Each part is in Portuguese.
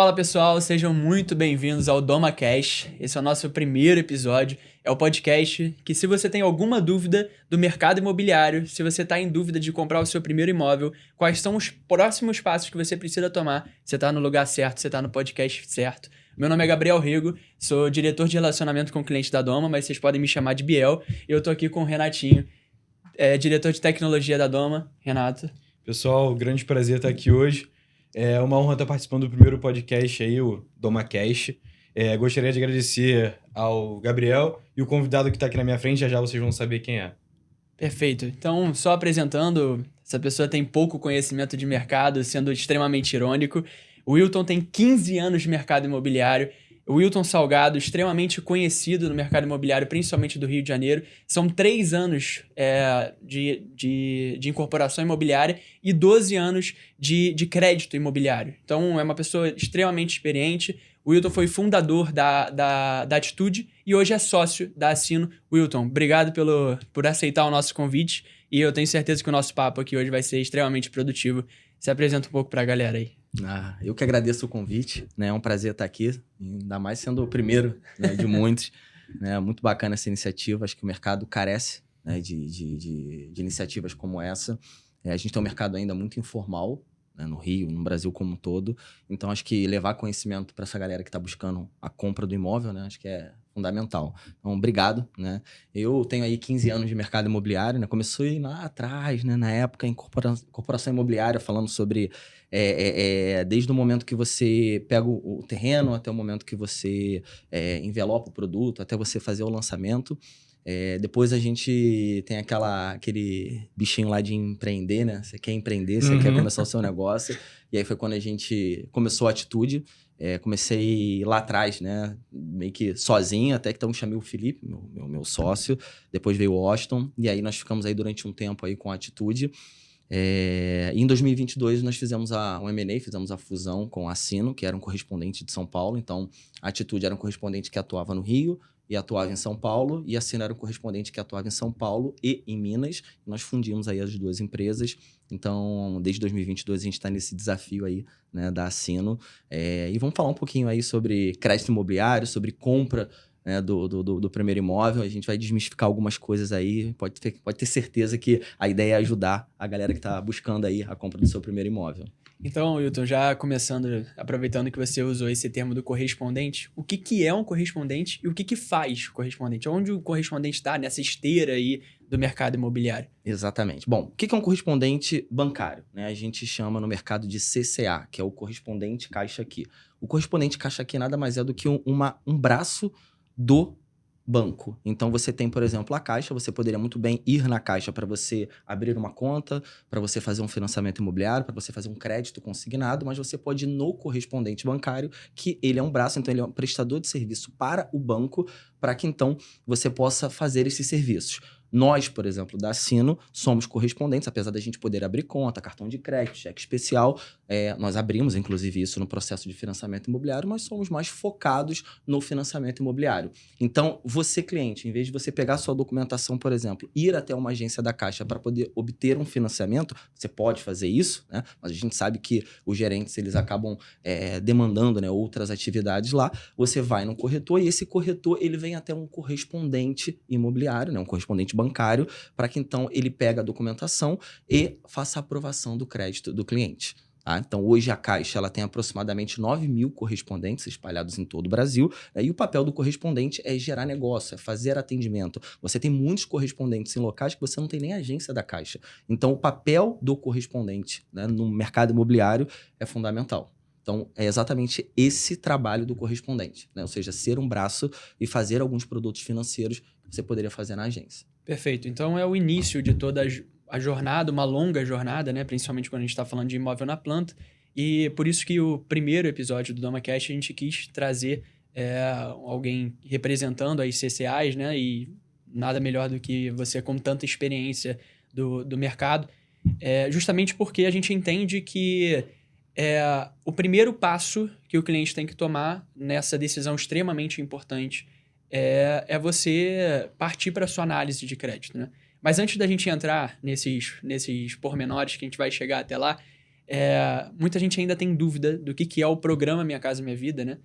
Fala pessoal, sejam muito bem-vindos ao DomaCast. Esse é o nosso primeiro episódio. É o podcast que, se você tem alguma dúvida do mercado imobiliário, se você está em dúvida de comprar o seu primeiro imóvel, quais são os próximos passos que você precisa tomar, você está no lugar certo, você está no podcast certo. Meu nome é Gabriel Rigo, sou diretor de relacionamento com clientes da Doma, mas vocês podem me chamar de Biel. E eu estou aqui com o Renatinho, diretor de tecnologia da Doma. Renato. Pessoal, grande prazer estar aqui hoje. É uma honra estar participando do primeiro podcast aí, o DomaCast. Gostaria de agradecer ao Gabriel e o convidado que está aqui na minha frente, já vocês vão saber quem é. Perfeito. Então, só apresentando, essa pessoa tem pouco conhecimento de mercado, sendo extremamente irônico. O Wilton tem 15 anos de mercado imobiliário. O Wilton Salgado, extremamente conhecido no mercado imobiliário, principalmente do Rio de Janeiro. São 3 anos de incorporação imobiliária e 12 anos de crédito imobiliário. Então, é uma pessoa extremamente experiente. O Wilton foi fundador da Atitude e hoje é sócio da Assino. Wilton, obrigado por aceitar o nosso convite e eu tenho certeza que o nosso papo aqui hoje vai ser extremamente produtivo. Se apresenta um pouco para a galera aí. Eu que agradeço o convite, né? É um prazer estar aqui, ainda mais sendo o primeiro, né, de muitos. Né? Muito bacana essa iniciativa, acho que o mercado carece, né, de iniciativas como essa. A gente tem um mercado ainda muito informal, né, no Rio, no Brasil como um todo, então acho que levar conhecimento para essa galera que está buscando a compra do imóvel, né, acho que é fundamental. Então, obrigado, né? Eu tenho aí 15 anos de mercado imobiliário, né? Comecei lá atrás, né? Na época, em incorporação imobiliária, falando sobre desde o momento que você pega o terreno, até o momento que você envelopa o produto, até você fazer o lançamento. Depois a gente tem aquele bichinho lá de empreender, né? Você quer empreender, você quer começar o seu negócio. E aí foi quando a gente começou a Atitude. Comecei lá atrás, né? Meio que sozinho, até que então chamei o Felipe, meu sócio. Depois veio o Austin. E aí nós ficamos aí durante um tempo aí com a Atitude. E em 2022 nós fizemos um M&A, fizemos a fusão com a Assino, que era um correspondente de São Paulo. Então, a Atitude era um correspondente que atuava no Rio e atuava em São Paulo, e a Assino era um correspondente que atuava em São Paulo e em Minas. Nós fundimos aí as duas empresas. Então, desde 2022 a gente está nesse desafio aí, né, da Assino. E vamos falar um pouquinho aí sobre crédito imobiliário, sobre compra, né, do primeiro imóvel. A gente vai desmistificar algumas coisas aí. Pode ter certeza que a ideia é ajudar a galera que está buscando aí a compra do seu primeiro imóvel. Então, Wilton, já começando, aproveitando que você usou esse termo do correspondente, o que é um correspondente e o que faz o correspondente? Onde o correspondente está nessa esteira aí do mercado imobiliário? Exatamente. Bom, o que é um correspondente bancário? Né? A gente chama no mercado de CCA, que é o correspondente caixa aqui. O correspondente caixa aqui nada mais é do que um braço do banco. Então, você tem, por exemplo, a Caixa, você poderia muito bem ir na Caixa para você abrir uma conta, para você fazer um financiamento imobiliário, para você fazer um crédito consignado, mas você pode ir no correspondente bancário, que ele é um braço, então ele é um prestador de serviço para o banco, para que então você possa fazer esses serviços. Nós, por exemplo, da Assino, somos correspondentes, apesar da gente poder abrir conta, cartão de crédito, cheque especial. Nós abrimos, inclusive, isso no processo de financiamento imobiliário, mas somos mais focados no financiamento imobiliário. Então, você, cliente, em vez de você pegar a sua documentação, por exemplo, ir até uma agência da Caixa para poder obter um financiamento, você pode fazer isso, né? Mas a gente sabe que os gerentes, eles acabam demandando, né, outras atividades lá. Você vai no corretor e esse corretor, ele vem até um correspondente imobiliário, né, um correspondente bancário, para que então ele pegue a documentação e faça a aprovação do crédito do cliente. Tá? Então, hoje a Caixa ela tem aproximadamente 9 mil correspondentes espalhados em todo o Brasil, e o papel do correspondente é gerar negócio, é fazer atendimento. Você tem muitos correspondentes em locais que você não tem nem agência da Caixa. Então, o papel do correspondente, né, no mercado imobiliário é fundamental. Então, é exatamente esse trabalho do correspondente, né? Ou seja, ser um braço e fazer alguns produtos financeiros que você poderia fazer na agência. Perfeito. Então, é o início de toda a jornada, uma longa jornada, né? Principalmente quando a gente está falando de imóvel na planta. E por isso que o primeiro episódio do DomaCast a gente quis trazer alguém representando as CCAs, né? E nada melhor do que você com tanta experiência do mercado. Justamente porque a gente entende que o primeiro passo que o cliente tem que tomar nessa decisão extremamente importante é você partir para a sua análise de crédito, né? Mas antes da gente entrar nesses pormenores que a gente vai chegar até lá, muita gente ainda tem dúvida do que é o programa Minha Casa Minha Vida, né?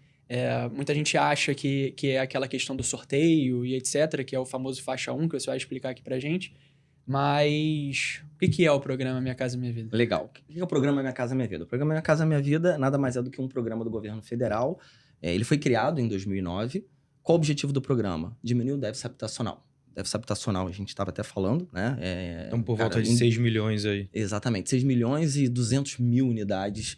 Muita gente acha que é aquela questão do sorteio e etc., que é o famoso faixa 1, que você vai explicar aqui pra gente. Mas o que é o programa Minha Casa Minha Vida? Legal. O que é o programa Minha Casa Minha Vida? O programa Minha Casa Minha Vida nada mais é do que um programa do governo federal. Ele foi criado em 2009. Qual o objetivo do programa? Diminuir o déficit habitacional. Déficit habitacional, a gente estava até falando, né? Então, por volta de 6 milhões aí. Exatamente, 6 milhões e 200 mil unidades,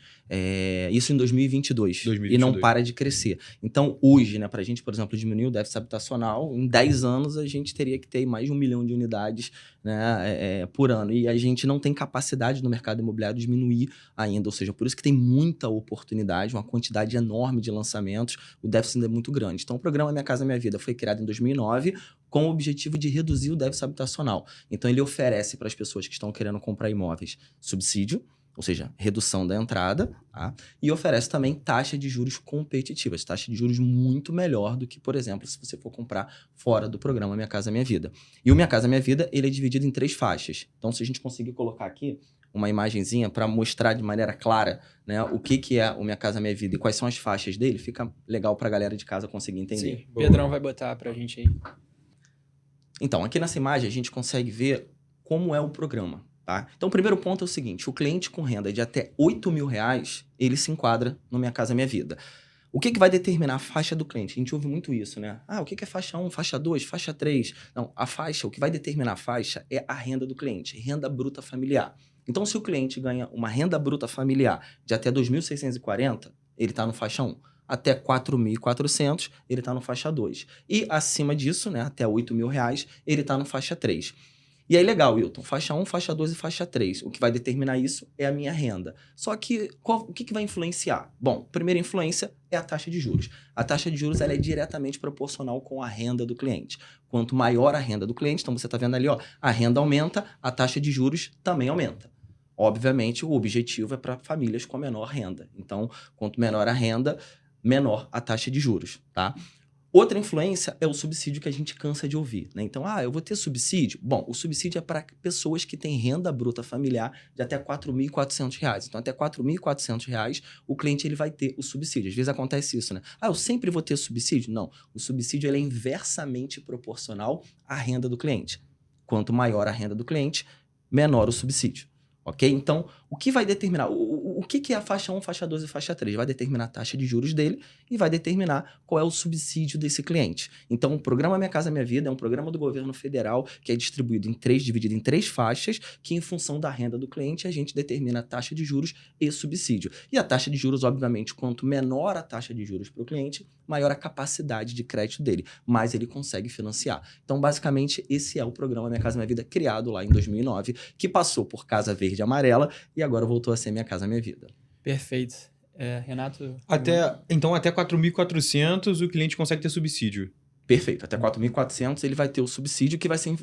isso em 2022, e não para de crescer. Então, hoje, né, para a gente, por exemplo, diminuir o déficit habitacional, em 10 anos a gente teria que ter mais de 1 milhão de unidades, né, por ano, e a gente não tem capacidade no mercado imobiliário de diminuir ainda, ou seja, por isso que tem muita oportunidade, uma quantidade enorme de lançamentos, o déficit ainda é muito grande. Então, o programa Minha Casa Minha Vida foi criado em 2009 com o objetivo de reduzir o déficit habitacional. Então, ele oferece para as pessoas que estão querendo comprar imóveis subsídio, ou seja, redução da entrada, tá? E oferece também taxa de juros competitivas, taxa de juros muito melhor do que, por exemplo, se você for comprar fora do programa Minha Casa Minha Vida. E o Minha Casa Minha Vida, ele é dividido em 3 faixas. Então, se a gente conseguir colocar aqui uma imagenzinha para mostrar de maneira clara, né, o que é o Minha Casa Minha Vida e quais são as faixas dele, fica legal para a galera de casa conseguir entender. Sim, o Pedrão vai botar para a gente aí. Então, aqui nessa imagem a gente consegue ver como é o programa, tá? Então, o primeiro ponto é o seguinte, o cliente com renda de até R$8.000, ele se enquadra no Minha Casa Minha Vida. O que vai determinar a faixa do cliente? A gente ouve muito isso, né? O que é faixa 1, faixa 2, faixa 3? Não, a faixa, o que vai determinar a faixa é a renda do cliente, renda bruta familiar. Então, se o cliente ganha uma renda bruta familiar de até 2.640, ele está no faixa 1. Até 4.400, ele está no faixa 2. E acima disso, né, até R$8.000, ele está no faixa 3. E aí, legal, Wilton, faixa 1, faixa 2 e faixa 3. O que vai determinar isso é a minha renda. Só que o que vai influenciar? Bom, primeira influência é a taxa de juros. A taxa de juros ela é diretamente proporcional com a renda do cliente. Quanto maior a renda do cliente, então você está vendo ali, ó, a renda aumenta, a taxa de juros também aumenta. Obviamente, o objetivo é para famílias com menor renda. Então, quanto menor a renda, menor a taxa de juros, tá? Outra influência é o subsídio que a gente cansa de ouvir, né? Então, eu vou ter subsídio? Bom, o subsídio é para pessoas que têm renda bruta familiar de até R$4.400. Então, até R$4.400, o cliente ele vai ter o subsídio. Às vezes acontece isso, né? Eu sempre vou ter subsídio? Não. O subsídio ele é inversamente proporcional à renda do cliente. Quanto maior a renda do cliente, menor o subsídio. Ok? Então, o que vai determinar? O que é a faixa 1, faixa 2 e faixa 3? Vai determinar a taxa de juros dele e vai determinar qual é o subsídio desse cliente. Então, o programa Minha Casa Minha Vida é um programa do governo federal que é dividido em 3 faixas, que em função da renda do cliente, a gente determina a taxa de juros e subsídio. E a taxa de juros, obviamente, quanto menor a taxa de juros para o cliente, maior a capacidade de crédito dele, mais ele consegue financiar. Então, basicamente, esse é o programa Minha Casa Minha Vida, criado lá em 2009, que passou por Casa Verde e Amarela e agora voltou a ser Minha Casa Minha Vida. Perfeito. Renato? Então, até 4.400 o cliente consegue ter subsídio. Perfeito. Até 4.400 ele vai ter o subsídio que vai ser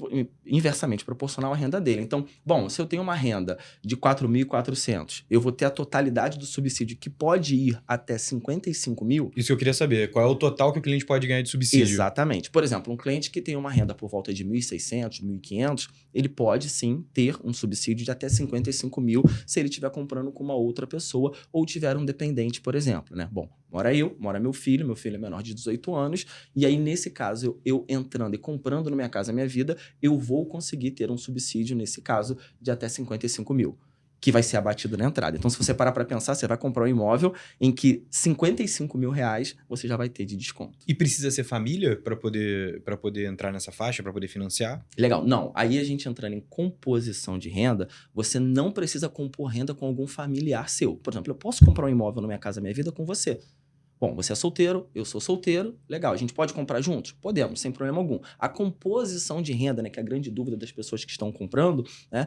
inversamente proporcional à renda dele. Então, bom, se eu tenho uma renda de 4.400, eu vou ter a totalidade do subsídio que pode ir até 55 mil. Isso eu queria saber. Qual é o total que o cliente pode ganhar de subsídio? Exatamente. Por exemplo, um cliente que tem uma renda por volta de 1.600, 1.500, ele pode sim ter um subsídio de até 55 mil se ele estiver comprando com uma outra pessoa ou tiver um dependente, por exemplo, né? Bom, mora meu filho é menor de 18 anos, e aí nesse caso, eu entrando e comprando no Minha Casa Minha Vida, eu vou conseguir ter um subsídio, nesse caso, de até 55 mil, que vai ser abatido na entrada. Então, se você parar para pensar, você vai comprar um imóvel em que 55 mil reais você já vai ter de desconto. E precisa ser família para poder entrar nessa faixa, para poder financiar? Legal. Não. Aí a gente entrando em composição de renda, você não precisa compor renda com algum familiar seu. Por exemplo, eu posso comprar um imóvel no Minha Casa Minha Vida com você. Bom, você é solteiro, eu sou solteiro, legal. A gente pode comprar juntos? Podemos, sem problema algum. A composição de renda, né, que é a grande dúvida das pessoas que estão comprando, né,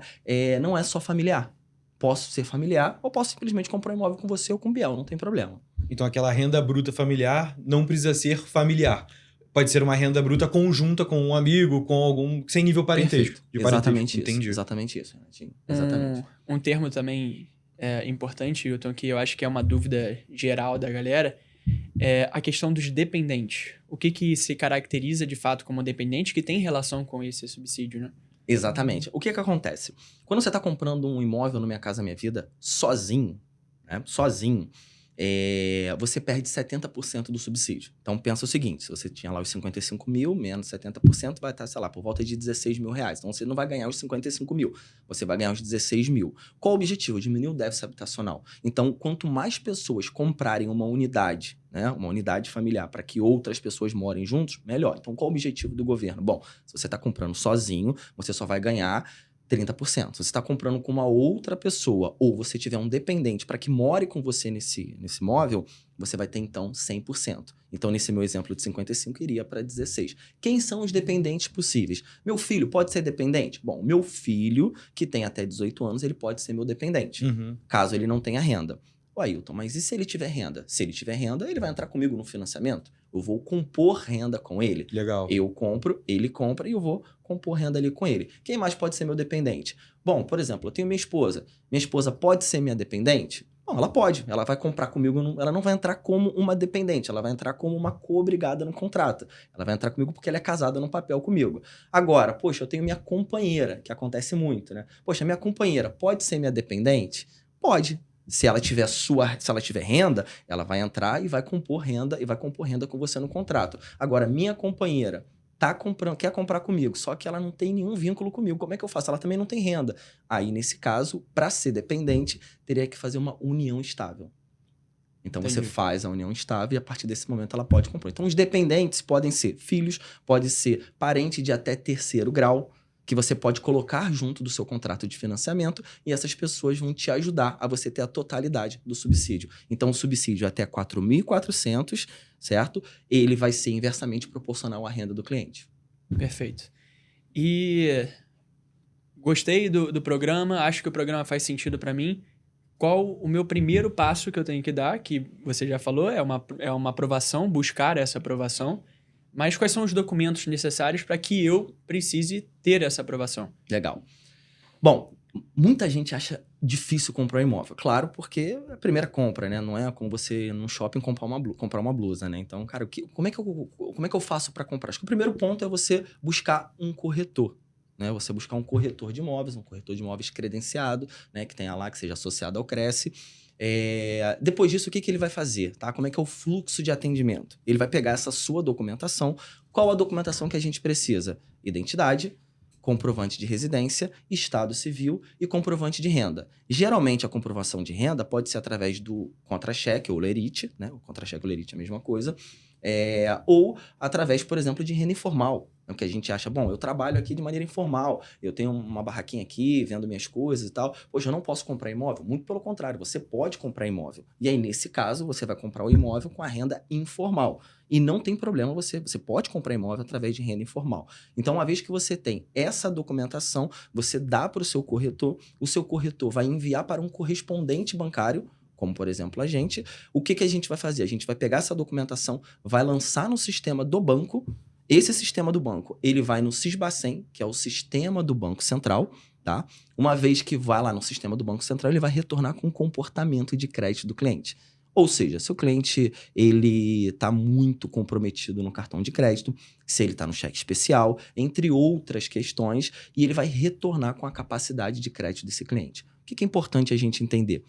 não é só familiar. Posso ser familiar ou posso simplesmente comprar um imóvel com você ou com o Biel, não tem problema. Então, aquela renda bruta familiar não precisa ser familiar. Pode ser uma renda bruta conjunta com um amigo, com algum... sem nível parentesco. Exatamente isso. Entendi. Exatamente isso, Renatinho. Exatamente. Um termo também importante, Wilton, que eu acho que é uma dúvida geral da galera, é a questão dos dependentes. O que se caracteriza de fato como dependente que tem relação com esse subsídio, né? Exatamente. O que acontece? Quando você está comprando um imóvel no Minha Casa Minha Vida sozinho, né? Sozinho, você perde 70% do subsídio. Então, pensa o seguinte, se você tinha lá os 55 mil, menos 70%, vai estar, sei lá, por volta de 16 mil reais. Então, você não vai ganhar os 55 mil, você vai ganhar os 16 mil. Qual o objetivo? Diminuir o déficit habitacional. Então, quanto mais pessoas comprarem uma unidade, né, uma unidade familiar, para que outras pessoas morem juntos, melhor. Então, qual o objetivo do governo? Bom, se você está comprando sozinho, você só vai ganhar 30%. Se você está comprando com uma outra pessoa ou você tiver um dependente para que more com você nesse imóvel, você vai ter, então, 100%. Então, nesse meu exemplo de 55, iria para 16. Quem são os dependentes possíveis? Meu filho pode ser dependente? Bom, meu filho, que tem até 18 anos, ele pode ser meu dependente, caso ele não tenha renda. Ô, Ailton, mas e se ele tiver renda? Se ele tiver renda, ele vai entrar comigo no financiamento. Eu vou compor renda com ele. Legal. Eu compro, ele compra e eu vou compor renda ali com ele. Quem mais pode ser meu dependente? Bom, por exemplo, eu tenho minha esposa. Minha esposa pode ser minha dependente? Bom, ela pode. Ela vai comprar comigo, ela não vai entrar como uma dependente, ela vai entrar como uma co-obrigada no contrato. Ela vai entrar comigo porque ela é casada no papel comigo. Agora, poxa, eu tenho minha companheira, que acontece muito, né? Poxa, minha companheira pode ser minha dependente? Pode. Se ela tiver renda, ela vai entrar e vai compor renda com você no contrato. Agora, minha companheira quer comprar comigo, só que ela não tem nenhum vínculo comigo. Como é que eu faço? Ela também não tem renda. Aí, nesse caso, para ser dependente, teria que fazer uma união estável. Então, Entendi. você faz a união estável e, a partir desse momento, ela pode comprar. Então, os dependentes podem ser filhos, pode ser parente de até terceiro grau, que você pode colocar junto do seu contrato de financiamento e essas pessoas vão te ajudar a você ter a totalidade do subsídio. Então, o subsídio até 4.400, certo? Ele vai ser inversamente proporcional à renda do cliente. Perfeito. E gostei do programa, acho que o programa faz sentido para mim. Qual o meu primeiro passo que eu tenho que dar, que você já falou, é uma aprovação, buscar essa aprovação. Mas quais são os documentos necessários para que eu precise ter essa aprovação? Legal. Bom, muita gente acha difícil comprar um imóvel. Claro, porque é a primeira compra, né? Não é como você num shopping comprar uma blusa, né? Então, cara, como é que eu faço para comprar? Acho que o primeiro ponto é você buscar um corretor. Né? Você buscar um corretor de imóveis credenciado, né? Que tenha lá, que seja associado ao Cresce. Depois disso, o que ele vai fazer? Tá? Como é que é o fluxo de atendimento? Ele vai pegar essa sua documentação. Qual a documentação que a gente precisa? Identidade, comprovante de residência, estado civil e comprovante de renda. Geralmente, a comprovação de renda pode ser através do contra-cheque ou lerite, né? O contra-cheque ou lerite é a mesma coisa. Ou através, por exemplo, de renda informal. O que a gente acha, bom, eu trabalho aqui de maneira informal, eu tenho uma barraquinha aqui, vendo minhas coisas e tal. Poxa, eu não posso comprar imóvel? Muito pelo contrário, você pode comprar imóvel. E aí, nesse caso, você vai comprar o imóvel com a renda informal. E não tem problema, você pode comprar imóvel através de renda informal. Então, uma vez que você tem essa documentação, você dá para o seu corretor vai enviar para um correspondente bancário, como, por exemplo, a gente. O que a gente vai fazer? A gente vai pegar essa documentação, vai lançar no sistema do banco. Esse sistema do banco, ele vai no Sisbacen, que é o sistema do Banco Central, tá? Uma vez que vai lá no sistema do Banco Central, ele vai retornar com o comportamento de crédito do cliente. Ou seja, se o cliente ele está muito comprometido no cartão de crédito, se ele está no cheque especial, entre outras questões, e ele vai retornar com a capacidade de crédito desse cliente. O que é importante a gente entender?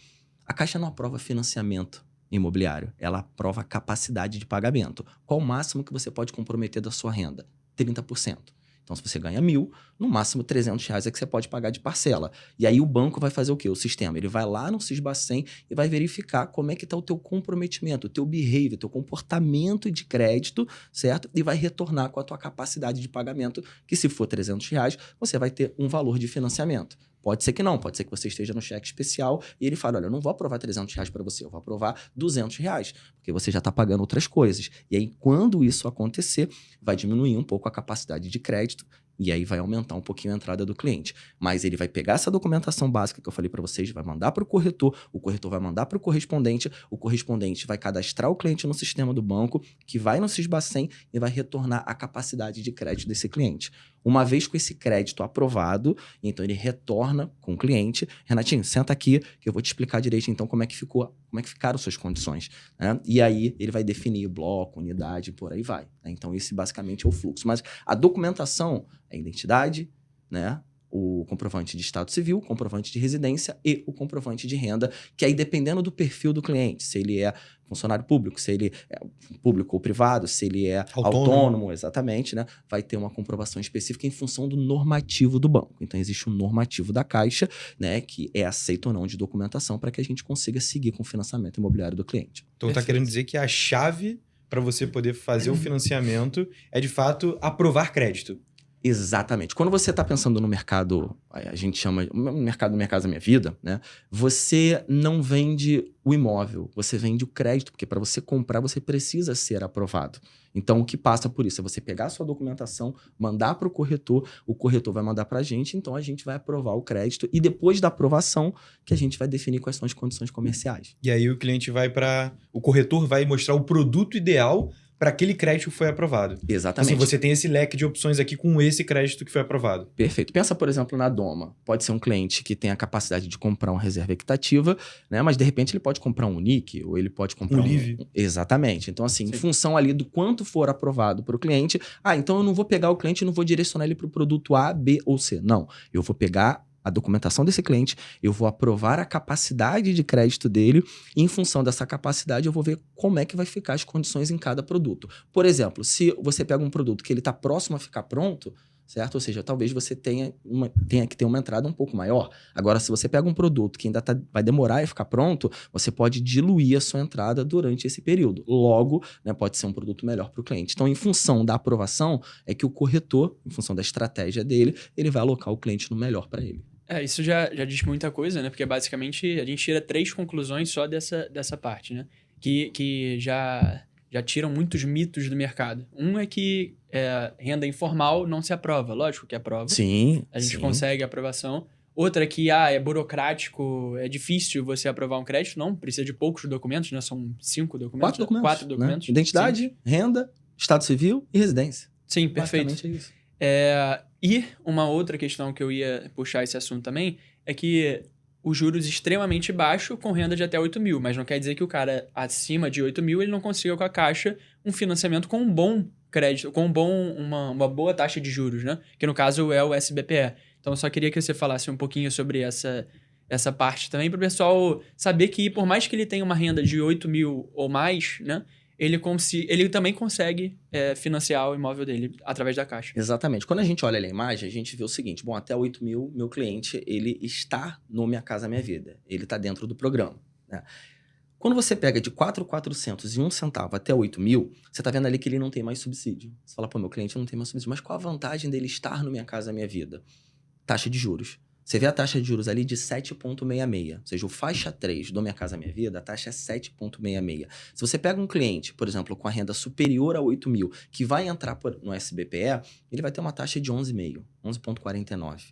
A Caixa não aprova financiamento imobiliário, ela aprova a capacidade de pagamento. Qual o máximo que você pode comprometer da sua renda? 30%. Então, se você ganha 1.000, no máximo R$300 é que você pode pagar de parcela. E aí o banco vai fazer o quê? O sistema, ele vai lá no Sisbacen e vai verificar como é que está o teu comprometimento, o teu behavior, o teu comportamento de crédito, certo? E vai retornar com a tua capacidade de pagamento, que se for R$300, você vai ter um valor de financiamento. Pode ser que não, pode ser que você esteja no cheque especial e ele fala, olha, eu não vou aprovar R$300 para você, eu vou aprovar R$200, porque você já está pagando outras coisas. E aí, quando isso acontecer, vai diminuir um pouco a capacidade de crédito e aí vai aumentar um pouquinho a entrada do cliente. Mas ele vai pegar essa documentação básica que eu falei para vocês, vai mandar para o corretor vai mandar para o correspondente vai cadastrar o cliente no sistema do banco, que vai no Sisbacen e vai retornar a capacidade de crédito desse cliente. Uma vez com esse crédito aprovado, então ele retorna com o cliente. Renatinho, senta aqui que eu vou te explicar direito então como é que ficaram suas condições. Né? E aí ele vai definir bloco, unidade, por aí vai. Né? Então esse basicamente é o fluxo. Mas a documentação é identidade, né? o comprovante de estado civil, o comprovante de residência e o comprovante de renda, que aí dependendo do perfil do cliente, se ele é funcionário público, se ele é público ou privado, se ele é autônomo, exatamente, né? Vai ter uma comprovação específica em função do normativo do banco. Então, existe um normativo da Caixa, né, que é aceito ou não de documentação para que a gente consiga seguir com o financiamento imobiliário do cliente. Então, tá querendo dizer que a chave para você poder fazer o financiamento é, de fato, aprovar crédito. Exatamente. Quando você está pensando no mercado, a gente chama mercado Minha Casa Minha Vida, né? Você não vende o imóvel, você vende o crédito, porque para você comprar você precisa ser aprovado. Então, o que passa por isso é você pegar a sua documentação, mandar para o corretor vai mandar para a gente, então a gente vai aprovar o crédito e depois da aprovação que a gente vai definir quais são as condições comerciais. E aí o cliente vai para... O corretor vai mostrar o produto ideal para aquele crédito que foi aprovado. Exatamente. Assim, você tem esse leque de opções aqui com esse crédito que foi aprovado. Perfeito. Pensa, por exemplo, na Doma. Pode ser um cliente que tem a capacidade de comprar uma reserva equitativa, né? Mas, de repente, ele pode comprar um NIC ou ele pode comprar um LIV. Exatamente. Então, assim, em função ali do quanto for aprovado para o cliente, então eu não vou pegar o cliente e não vou direcionar ele para o produto A, B ou C. Não. Eu vou pegar a documentação desse cliente, eu vou aprovar a capacidade de crédito dele e, em função dessa capacidade, eu vou ver como é que vai ficar as condições em cada produto. Por exemplo, se você pega um produto que ele está próximo a ficar pronto, certo? Ou seja, talvez você tenha que ter uma entrada um pouco maior. Agora, se você pega um produto que ainda vai demorar a ficar pronto, você pode diluir a sua entrada durante esse período. Logo, né, pode ser um produto melhor para o cliente. Então, em função da aprovação, é que o corretor, em função da estratégia dele, ele vai alocar o cliente no melhor para ele. Isso já diz muita coisa, né? Porque basicamente a gente tira 3 conclusões só dessa parte, né? Que já tiram muitos mitos do mercado. Um é que renda informal não se aprova. Lógico que aprova. Sim. A gente consegue a aprovação. Outra é que é burocrático, é difícil você aprovar um crédito. Não, precisa de poucos documentos, né? São 5 documentos. 4 documentos. Né? Identidade, Sim. Renda, estado civil e residência. Sim, perfeito. Basicamente é isso. E uma outra questão que eu ia puxar esse assunto também é que os juros extremamente baixos com renda de até 8 mil, mas não quer dizer que o cara acima de 8 mil ele não consiga com a Caixa um financiamento com um bom crédito, com uma boa taxa de juros, né? Que no caso é o SBPE. Então eu só queria que você falasse um pouquinho sobre essa parte também, para o pessoal saber que por mais que ele tenha uma renda de 8 mil ou mais, né? Ele também consegue financiar o imóvel dele através da Caixa. Exatamente. Quando a gente olha a imagem, a gente vê o seguinte, até 8 mil, meu cliente, ele está no Minha Casa Minha Vida. Ele está dentro do programa, né? Quando você pega de 4.401 centavo até 8 mil, você está vendo ali que ele não tem mais subsídio. Você fala, meu cliente não tem mais subsídio. Mas qual a vantagem dele estar no Minha Casa Minha Vida? Taxa de juros. Você vê a taxa de juros ali de 7,66. Ou seja, o faixa 3 do Minha Casa Minha Vida, a taxa é 7,66. Se você pega um cliente, por exemplo, com a renda superior a 8 mil, que vai entrar no SBPE, ele vai ter uma taxa de 11,5, 11,49.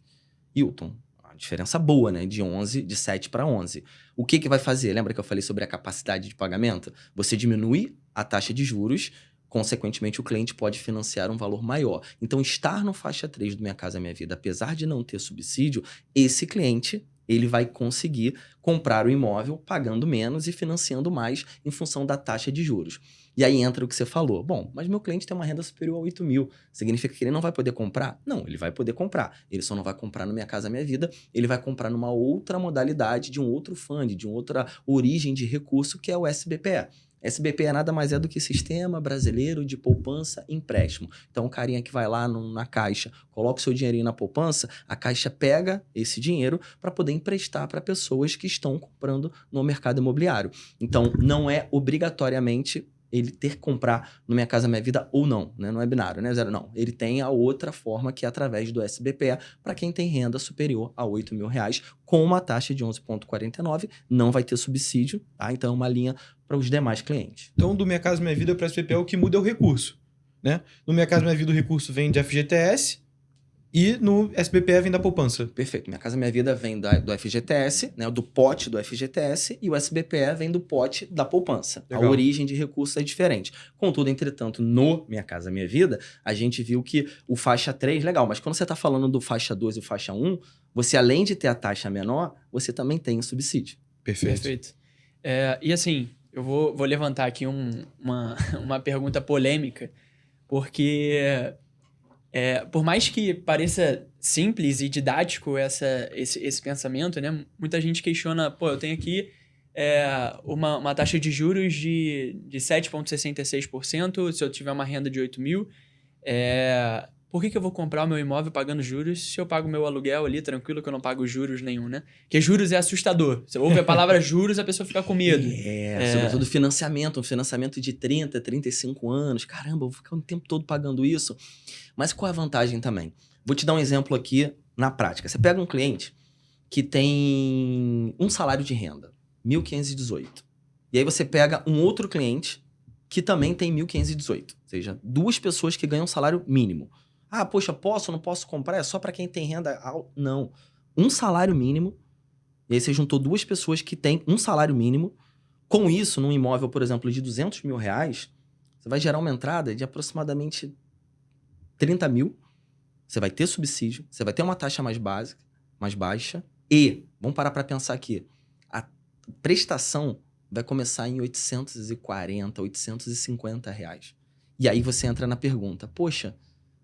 Hilton, uma diferença boa, né? De 7 para 11. O que vai fazer? Lembra que eu falei sobre a capacidade de pagamento? Você diminui a taxa de juros, consequentemente, o cliente pode financiar um valor maior. Então, estar no faixa 3 do Minha Casa Minha Vida, apesar de não ter subsídio, esse cliente ele vai conseguir comprar o imóvel pagando menos e financiando mais em função da taxa de juros. E aí entra o que você falou. Mas meu cliente tem uma renda superior a 8 mil. Significa que ele não vai poder comprar? Não, ele vai poder comprar. Ele só não vai comprar no Minha Casa Minha Vida, ele vai comprar numa outra modalidade, de um outro fundo, de uma outra origem de recurso, que é o SBPE. SBPE nada mais é do que Sistema Brasileiro de Poupança e Empréstimo. Então, o carinha que vai lá na Caixa, coloca o seu dinheirinho na poupança, a Caixa pega esse dinheiro para poder emprestar para pessoas que estão comprando no mercado imobiliário. Então, não é obrigatoriamente ele ter que comprar no Minha Casa Minha Vida ou não, né? Não é binário, né? Zero, não. Ele tem a outra forma que é através do SBPE para quem tem renda superior a 8 mil reais com uma taxa de 11,49, não vai ter subsídio, tá? Então é uma linha para os demais clientes. Então, do Minha Casa Minha Vida para o SBPE, o que muda é o recurso, né? No Minha Casa Minha Vida, o recurso vem de FGTS e no SBPE vem da poupança. Perfeito. Minha Casa Minha Vida vem do FGTS, né, do pote do FGTS, e o SBPE vem do pote da poupança. Legal. A origem de recursos é diferente. Contudo, entretanto, no Minha Casa Minha Vida, a gente viu que o faixa 3, legal, mas quando você está falando do faixa 2 e o faixa 1, você além de ter a taxa menor, você também tem o subsídio. Perfeito. E assim, eu vou levantar aqui uma pergunta polêmica, porque Por mais que pareça simples e didático esse pensamento, né? Muita gente questiona, pô, eu tenho aqui uma taxa de juros de 7,66% se eu tiver uma renda de 8 mil. Por que eu vou comprar o meu imóvel pagando juros se eu pago meu aluguel ali tranquilo que eu não pago juros nenhum, né? Porque juros é assustador. Você ouve a palavra juros, a pessoa fica com medo. Sobretudo financiamento. Um financiamento de 30, 35 anos. Caramba, eu vou ficar o tempo todo pagando isso. Mas qual é a vantagem também? Vou te dar um exemplo aqui na prática. Você pega um cliente que tem um salário de renda, 1.518. E aí você pega um outro cliente que também tem 1.518. Ou seja, 2 pessoas que ganham um salário mínimo. Ah, poxa, posso, não posso comprar? É só para quem tem renda alta? Não. Um salário mínimo, e aí você juntou 2 pessoas que têm um salário mínimo. Com isso, num imóvel, por exemplo, de 200 mil reais, você vai gerar uma entrada de aproximadamente 30 mil. Você vai ter subsídio, você vai ter uma taxa mais baixa. E, vamos parar para pensar aqui, a prestação vai começar em 840, 850 reais. E aí você entra na pergunta, poxa,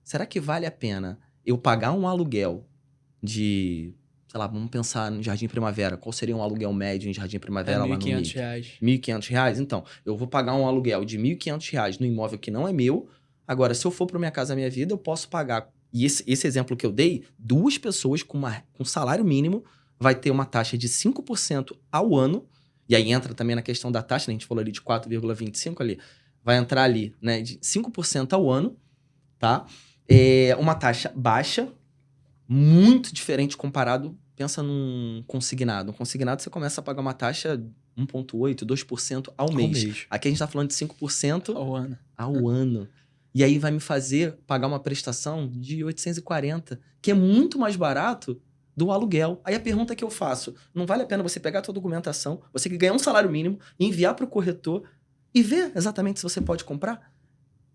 será que vale a pena eu pagar um aluguel de, sei lá, vamos pensar no Jardim Primavera. Qual seria um aluguel médio em Jardim Primavera lá no Rio? R$1.500. R$1.500? Então, eu vou pagar um aluguel de R$1.500 no imóvel que não é meu. Agora, se eu for para Minha Casa Minha Vida, eu posso pagar. E esse exemplo que eu dei, 2 pessoas com salário mínimo vai ter uma taxa de 5% ao ano. E aí entra também na questão da taxa, né? A gente falou ali de 4,25 ali. Vai entrar ali, né, de 5% ao ano, tá? Uma taxa baixa, muito diferente comparado, pensa num consignado. Um consignado você começa a pagar uma taxa 1,8%, 2% ao mês. Aqui a gente tá falando de 5% ao ano. E aí vai me fazer pagar uma prestação de 840, que é muito mais barato do aluguel. Aí a pergunta que eu faço, não vale a pena você pegar a tua documentação, você que ganha um salário mínimo, enviar para o corretor e ver exatamente se você pode comprar?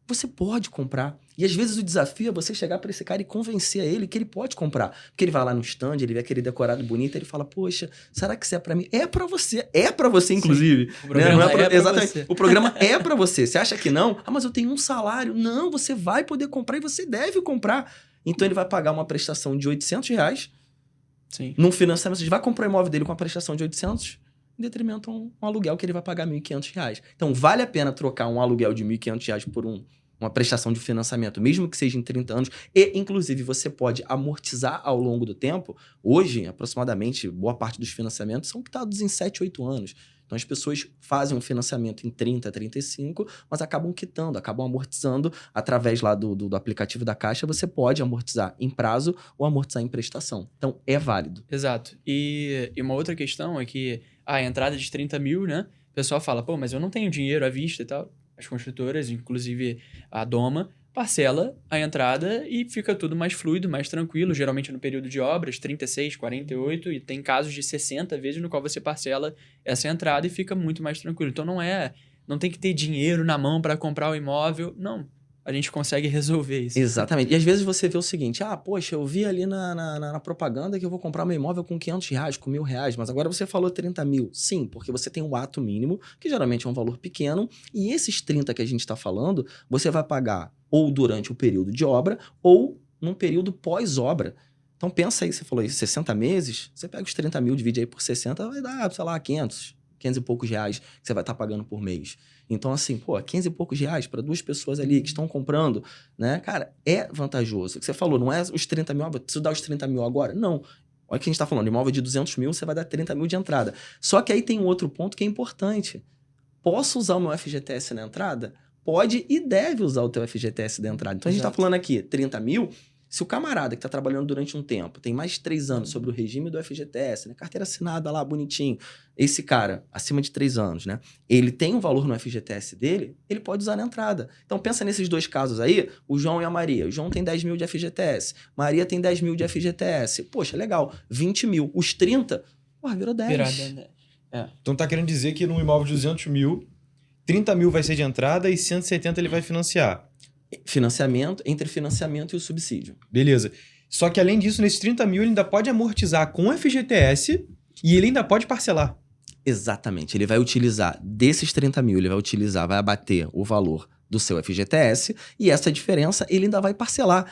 Você pode comprar. E às vezes o desafio é você chegar para esse cara e convencer ele que ele pode comprar. Porque ele vai lá no stand, ele vê aquele decorado bonito, ele fala, poxa, será que isso é para mim? É para você. É para você, inclusive. Sim, o programa exatamente. Você. O programa é para você. Você acha que não? Ah, mas eu tenho um salário. Não, você vai poder comprar e você deve comprar. Então ele vai pagar uma prestação de R$800 num financiamento. Você vai comprar o imóvel dele com uma prestação de 800 em detrimento a um aluguel que ele vai pagar R$1.500. Então, vale a pena trocar um aluguel de R$1.500 por uma prestação de financiamento, mesmo que seja em 30 anos. E, inclusive, você pode amortizar ao longo do tempo. Hoje, aproximadamente, boa parte dos financiamentos são quitados em 7, 8 anos. Então, as pessoas fazem um financiamento em 30, 35, mas acabam quitando, acabam amortizando através lá do aplicativo da Caixa. Você pode amortizar em prazo ou amortizar em prestação. Então, é válido. Exato. E uma outra questão é que a entrada de 30 mil, né? O pessoal fala, pô, mas eu não tenho dinheiro à vista e tal. As construtoras, inclusive a Doma, parcela a entrada e fica tudo mais fluido, mais tranquilo. Geralmente no período de obras, 36, 48, e tem casos de 60 vezes no qual você parcela essa entrada e fica muito mais tranquilo. Então não tem que ter dinheiro na mão para comprar o imóvel. Não, a gente consegue resolver isso. Exatamente. E às vezes você vê o seguinte, poxa, eu vi ali na propaganda que eu vou comprar meu imóvel com R$500, com R$1.000, mas agora você falou 30 mil. Sim, porque você tem um ato mínimo, que geralmente é um valor pequeno, e esses 30 que a gente está falando, você vai pagar ou durante o período de obra, ou num período pós-obra. Então pensa aí, você falou aí 60 meses, você pega os 30 mil, divide aí por 60, vai dar, sei lá, 500 e poucos reais que você vai estar pagando por mês. Então, assim, 500 e poucos reais para 2 pessoas ali que estão comprando, né? Cara, é vantajoso. O que você falou, não é os 30 mil, preciso dar os 30 mil agora? Não. Olha o que a gente está falando, imóvel de 200 mil, você vai dar 30 mil de entrada. Só que aí tem um outro ponto que é importante. Posso usar o meu FGTS na entrada? Pode e deve usar o teu FGTS da entrada. Então, a gente está falando aqui, 30 mil... Se o camarada que está trabalhando durante um tempo tem mais de 3 anos sobre o regime do FGTS, né? Carteira assinada lá, bonitinho, esse cara, acima de 3 anos, né? Ele tem um valor no FGTS dele, ele pode usar na entrada. Então, pensa nesses 2 casos aí, o João e a Maria. O João tem 10 mil de FGTS, Maria tem 10 mil de FGTS. Poxa, legal, 20 mil. Os 30, virou 10. Então tá querendo dizer que num imóvel de 200 mil, 30 mil vai ser de entrada e 170 ele vai financiar. Financiamento, entre financiamento e o subsídio. Beleza. Só que além disso, nesses 30 mil ele ainda pode amortizar com FGTS e ele ainda pode parcelar. Exatamente. Ele vai utilizar desses 30 mil, vai abater o valor do seu FGTS e essa diferença ele ainda vai parcelar.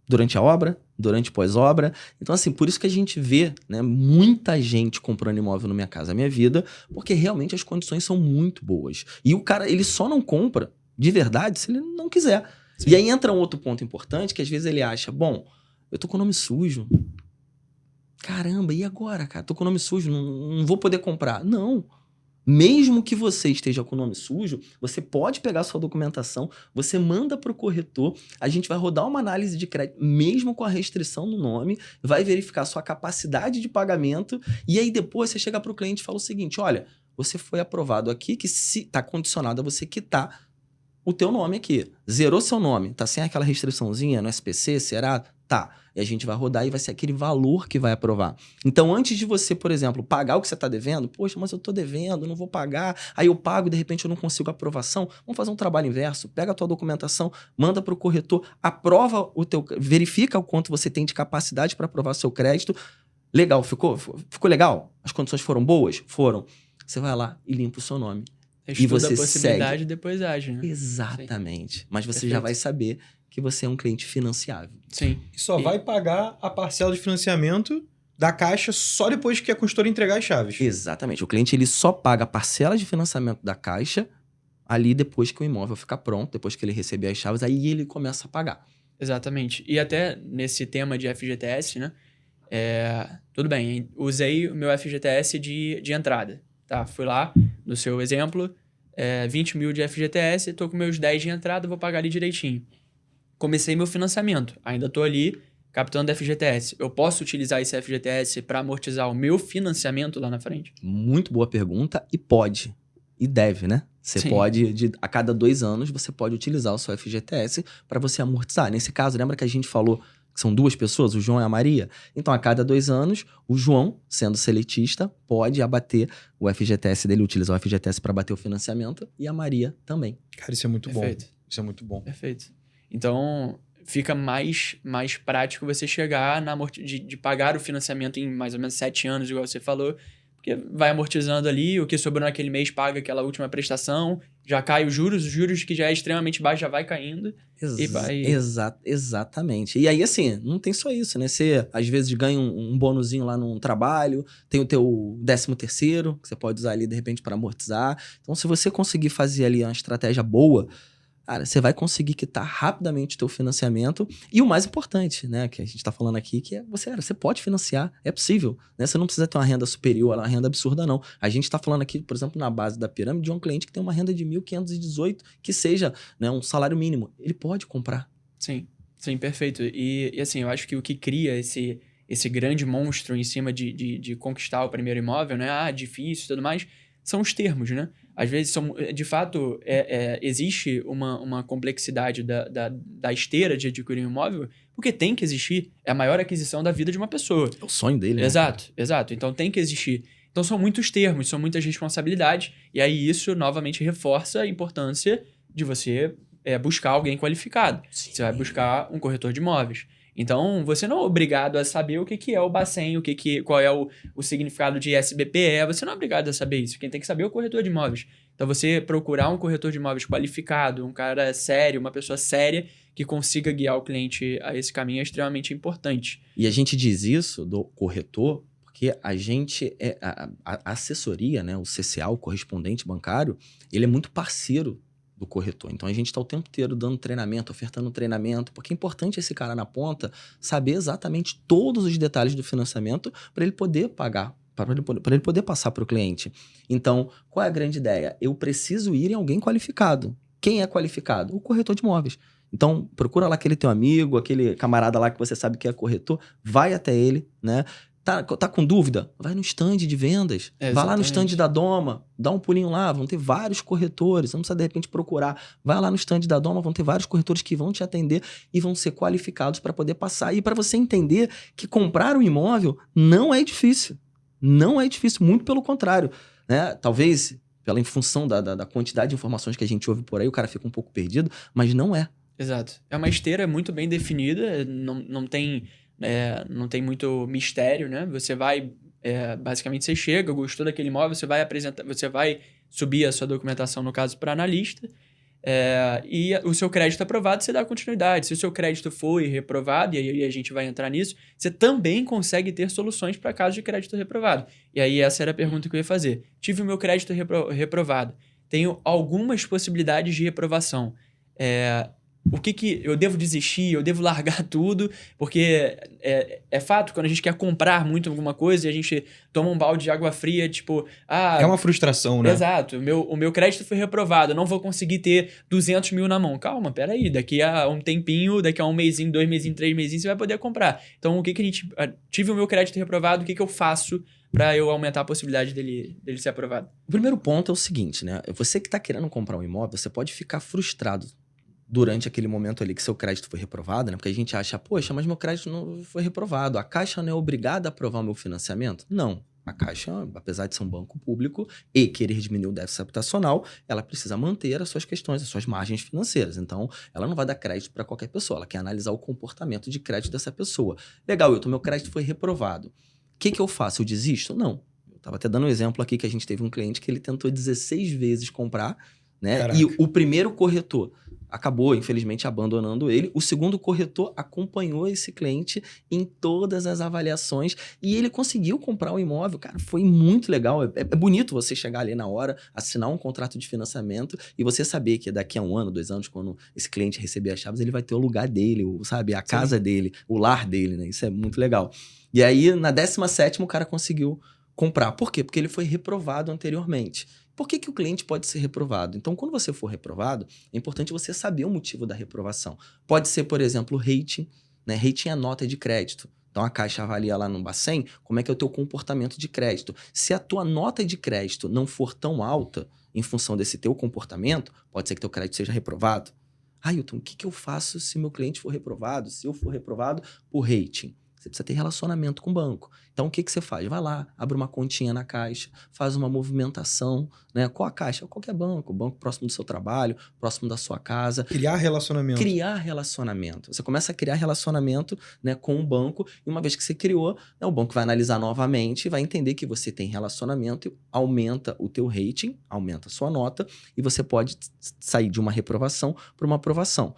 durante a obra, durante pós-obra. Então, assim, por isso que a gente vê, né, muita gente comprando imóvel no Minha Casa Minha Vida, porque realmente as condições são muito boas. E o cara, ele só não compra de verdade se ele não quiser. Sim. E aí entra um outro ponto importante, que às vezes ele acha, bom, eu tô com o nome sujo. Caramba, e agora, cara? Tô com o nome sujo, não vou poder comprar. Não. Mesmo que você esteja com o nome sujo, você pode pegar sua documentação, você manda para o corretor, a gente vai rodar uma análise de crédito, mesmo com a restrição no nome, vai verificar sua capacidade de pagamento, e aí depois você chega para o cliente e fala o seguinte, olha, você foi aprovado aqui, que está condicionado a você quitar o teu nome aqui. Zerou seu nome, tá sem aquela restriçãozinha no SPC, será? Tá. E a gente vai rodar e vai ser aquele valor que vai aprovar. Então, antes de você, por exemplo, pagar o que você está devendo, poxa, mas eu estou devendo, não vou pagar, aí eu pago e de repente eu não consigo aprovação, vamos fazer um trabalho inverso, pega a tua documentação, manda para o corretor, aprova verifica o quanto você tem de capacidade para aprovar seu crédito. Legal, ficou legal? As condições foram boas? Foram. Você vai lá e limpa o seu nome. Estuda e você a possibilidade segue. e depois age, né? Exatamente. Sim. Mas você Perfeito. já vai saber que você é um cliente financiável. Sim. E só vai pagar a parcela de financiamento da Caixa só depois que a consultora entregar as chaves. Exatamente. O cliente ele só paga a parcela de financiamento da Caixa ali depois que o imóvel ficar pronto, depois que ele receber as chaves, aí ele começa a pagar. Exatamente. E até nesse tema de FGTS, né? Tudo bem, usei o meu FGTS de entrada. Tá? Fui lá, no seu exemplo, 20 mil de FGTS, estou com meus 10 de entrada, vou pagar ali direitinho. Comecei meu financiamento, ainda estou ali captando FGTS. Eu posso utilizar esse FGTS para amortizar o meu financiamento lá na frente? Muito boa pergunta e pode. E deve, né? Você Sim. pode, a cada 2 anos, você pode utilizar o seu FGTS para você amortizar. Nesse caso, lembra que a gente falou que são 2 pessoas, o João e a Maria? Então, a cada 2 anos, o João, sendo seletista, pode abater o FGTS dele, utilizar o FGTS para abater o financiamento, e a Maria também. Cara, isso é muito Perfeito. bom. Isso é muito bom. Perfeito. Então, fica mais prático você chegar de pagar o financiamento em mais ou menos 7 anos, igual você falou, porque vai amortizando ali, o que sobrou naquele mês paga aquela última prestação, já cai os juros que já é extremamente baixo já vai caindo. E vai... Exatamente. E aí, assim, não tem só isso, né? Você, às vezes, ganha um bonuzinho lá num trabalho, tem o teu 13º, que você pode usar ali, de repente, para amortizar. Então, se você conseguir fazer ali uma estratégia boa, cara, você vai conseguir quitar rapidamente o teu financiamento. E o mais importante, né, que a gente tá falando aqui, que é você pode financiar, é possível, né? Você não precisa ter uma renda superior, uma renda absurda, não. A gente tá falando aqui, por exemplo, na base da pirâmide, de um cliente que tem uma renda de 1.518, que seja, né, um salário mínimo. Ele pode comprar. Sim, perfeito. E assim, eu acho que o que cria esse grande monstro em cima de conquistar o primeiro imóvel, né? Difícil e tudo mais, são os termos, né? Às vezes, de fato, existe uma complexidade da esteira de adquirir um imóvel, porque tem que existir. É a maior aquisição da vida de uma pessoa. É o sonho dele, né? Exato. Então, tem que existir. Então, são muitos termos, são muitas responsabilidades, e aí isso, novamente, reforça a importância de você buscar alguém qualificado. Sim. Você vai buscar um corretor de imóveis. Então, você não é obrigado a saber o que é o Bacen, qual é o significado de SBPE. Você não é obrigado a saber isso. Quem tem que saber é o corretor de imóveis. Então, você procurar um corretor de imóveis qualificado, um cara sério, uma pessoa séria que consiga guiar o cliente a esse caminho é extremamente importante. E a gente diz isso do corretor porque a gente, a assessoria, né, o CCA, o correspondente bancário, ele é muito parceiro do corretor. Então, a gente está o tempo inteiro dando treinamento, ofertando treinamento, porque é importante esse cara na ponta saber exatamente todos os detalhes do financiamento para ele poder pagar, para ele poder passar para o cliente. Então, qual é a grande ideia? Eu preciso ir em alguém qualificado. Quem é qualificado? O corretor de imóveis. Então, procura lá aquele teu amigo, aquele camarada lá que você sabe que é corretor, vai até ele, né? Tá com dúvida? Vai no stand de vendas. Vai lá no stand da Doma, dá um pulinho lá, vão ter vários corretores. Você não precisa, de repente, procurar. Vai lá no stand da Doma, vão ter vários corretores que vão te atender e vão ser qualificados para poder passar. E para você entender que comprar um imóvel não é difícil. Não é difícil, muito pelo contrário, né? Talvez, em função da quantidade de informações que a gente ouve por aí, o cara fica um pouco perdido, mas não é. Exato. É uma esteira muito bem definida, não tem muito mistério, né? Você vai, basicamente você chega, gostou daquele imóvel, você vai subir a sua documentação, no caso, para analista, E o seu crédito aprovado, você dá continuidade. Se o seu crédito foi reprovado, e aí a gente vai entrar nisso, você também consegue ter soluções para casos de crédito reprovado. E aí essa era a pergunta que eu ia fazer. Tive o meu crédito reprovado. Tenho algumas possibilidades de reprovação. O que eu devo desistir? Eu devo largar tudo? Porque é fato, quando a gente quer comprar muito alguma coisa e a gente toma um balde de água fria, tipo... É uma frustração, né? Exato. O meu crédito foi reprovado. Eu não vou conseguir ter 200 mil na mão. Calma, peraí. Daqui a um tempinho, daqui a um mesinho, 2 mesinhos, 3 mesinhos, você vai poder comprar. Então, o que a gente... Tive o meu crédito reprovado, o que eu faço para eu aumentar a possibilidade dele ser aprovado? O primeiro ponto é o seguinte, né? Você que está querendo comprar um imóvel, você pode ficar frustrado durante aquele momento ali que seu crédito foi reprovado, né? Porque a gente acha, poxa, mas meu crédito não foi reprovado. A Caixa não é obrigada a aprovar o meu financiamento? Não. A Caixa, apesar de ser um banco público e querer diminuir o déficit habitacional, ela precisa manter as suas questões, as suas margens financeiras. Então, ela não vai dar crédito para qualquer pessoa. Ela quer analisar o comportamento de crédito dessa pessoa. Legal, Wilton, meu crédito foi reprovado. O que eu faço? Eu desisto? Não. Eu estava até dando um exemplo aqui que a gente teve um cliente que ele tentou 16 vezes comprar, né? Caraca. E o primeiro corretor acabou, infelizmente, abandonando ele. O segundo corretor acompanhou esse cliente em todas as avaliações e ele conseguiu comprar o imóvel. Cara, foi muito legal. É bonito você chegar ali na hora, assinar um contrato de financiamento e você saber que daqui a 1 ano, 2 anos, quando esse cliente receber as chaves, ele vai ter o lugar dele, sabe? A casa dele, o lar dele, né? Isso é muito legal. E aí, na 17ª, o cara conseguiu comprar. Por quê? Porque ele foi reprovado anteriormente. Por que o cliente pode ser reprovado? Então, quando você for reprovado, é importante você saber o motivo da reprovação. Pode ser, por exemplo, rating, né? Rating é nota de crédito. Então, a Caixa avalia lá no Bacen como é que é o teu comportamento de crédito. Se a tua nota de crédito não for tão alta, em função desse teu comportamento, pode ser que teu crédito seja reprovado. Hilton, o que eu faço se meu cliente for reprovado? Se eu for reprovado por rating? Você precisa ter relacionamento com o banco. Então, o que você faz? Vai lá, abre uma continha na Caixa, faz uma movimentação, né? Qual a Caixa? Qualquer banco. Banco próximo do seu trabalho, próximo da sua casa. Criar relacionamento. Criar relacionamento. Você começa a criar relacionamento, né, com o banco e uma vez que você criou, né, o banco vai analisar novamente e vai entender que você tem relacionamento, aumenta o teu rating, aumenta a sua nota e você pode sair de uma reprovação para uma aprovação.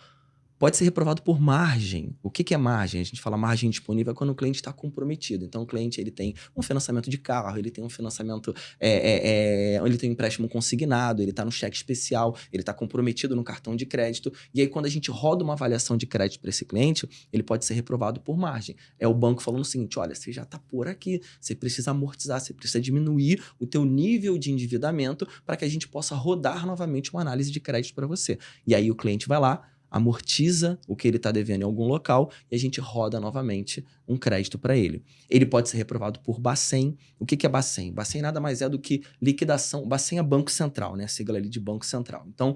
Pode ser reprovado por margem. O que é margem? A gente fala margem disponível é quando o cliente está comprometido. Então, o cliente ele tem um financiamento de carro, ele tem um financiamento, ele tem um empréstimo consignado, ele está no cheque especial, ele está comprometido no cartão de crédito. E aí, quando a gente roda uma avaliação de crédito para esse cliente, ele pode ser reprovado por margem. É o banco falando o seguinte, olha, você já está por aqui, você precisa amortizar, você precisa diminuir o teu nível de endividamento para que a gente possa rodar novamente uma análise de crédito para você. E aí, o cliente vai lá, amortiza o que ele está devendo em algum local e a gente roda novamente um crédito para ele. Ele pode ser reprovado por Bacen. O que é Bacen? Bacen nada mais é do que liquidação. Bacen é Banco Central, né? A sigla ali de Banco Central. Então,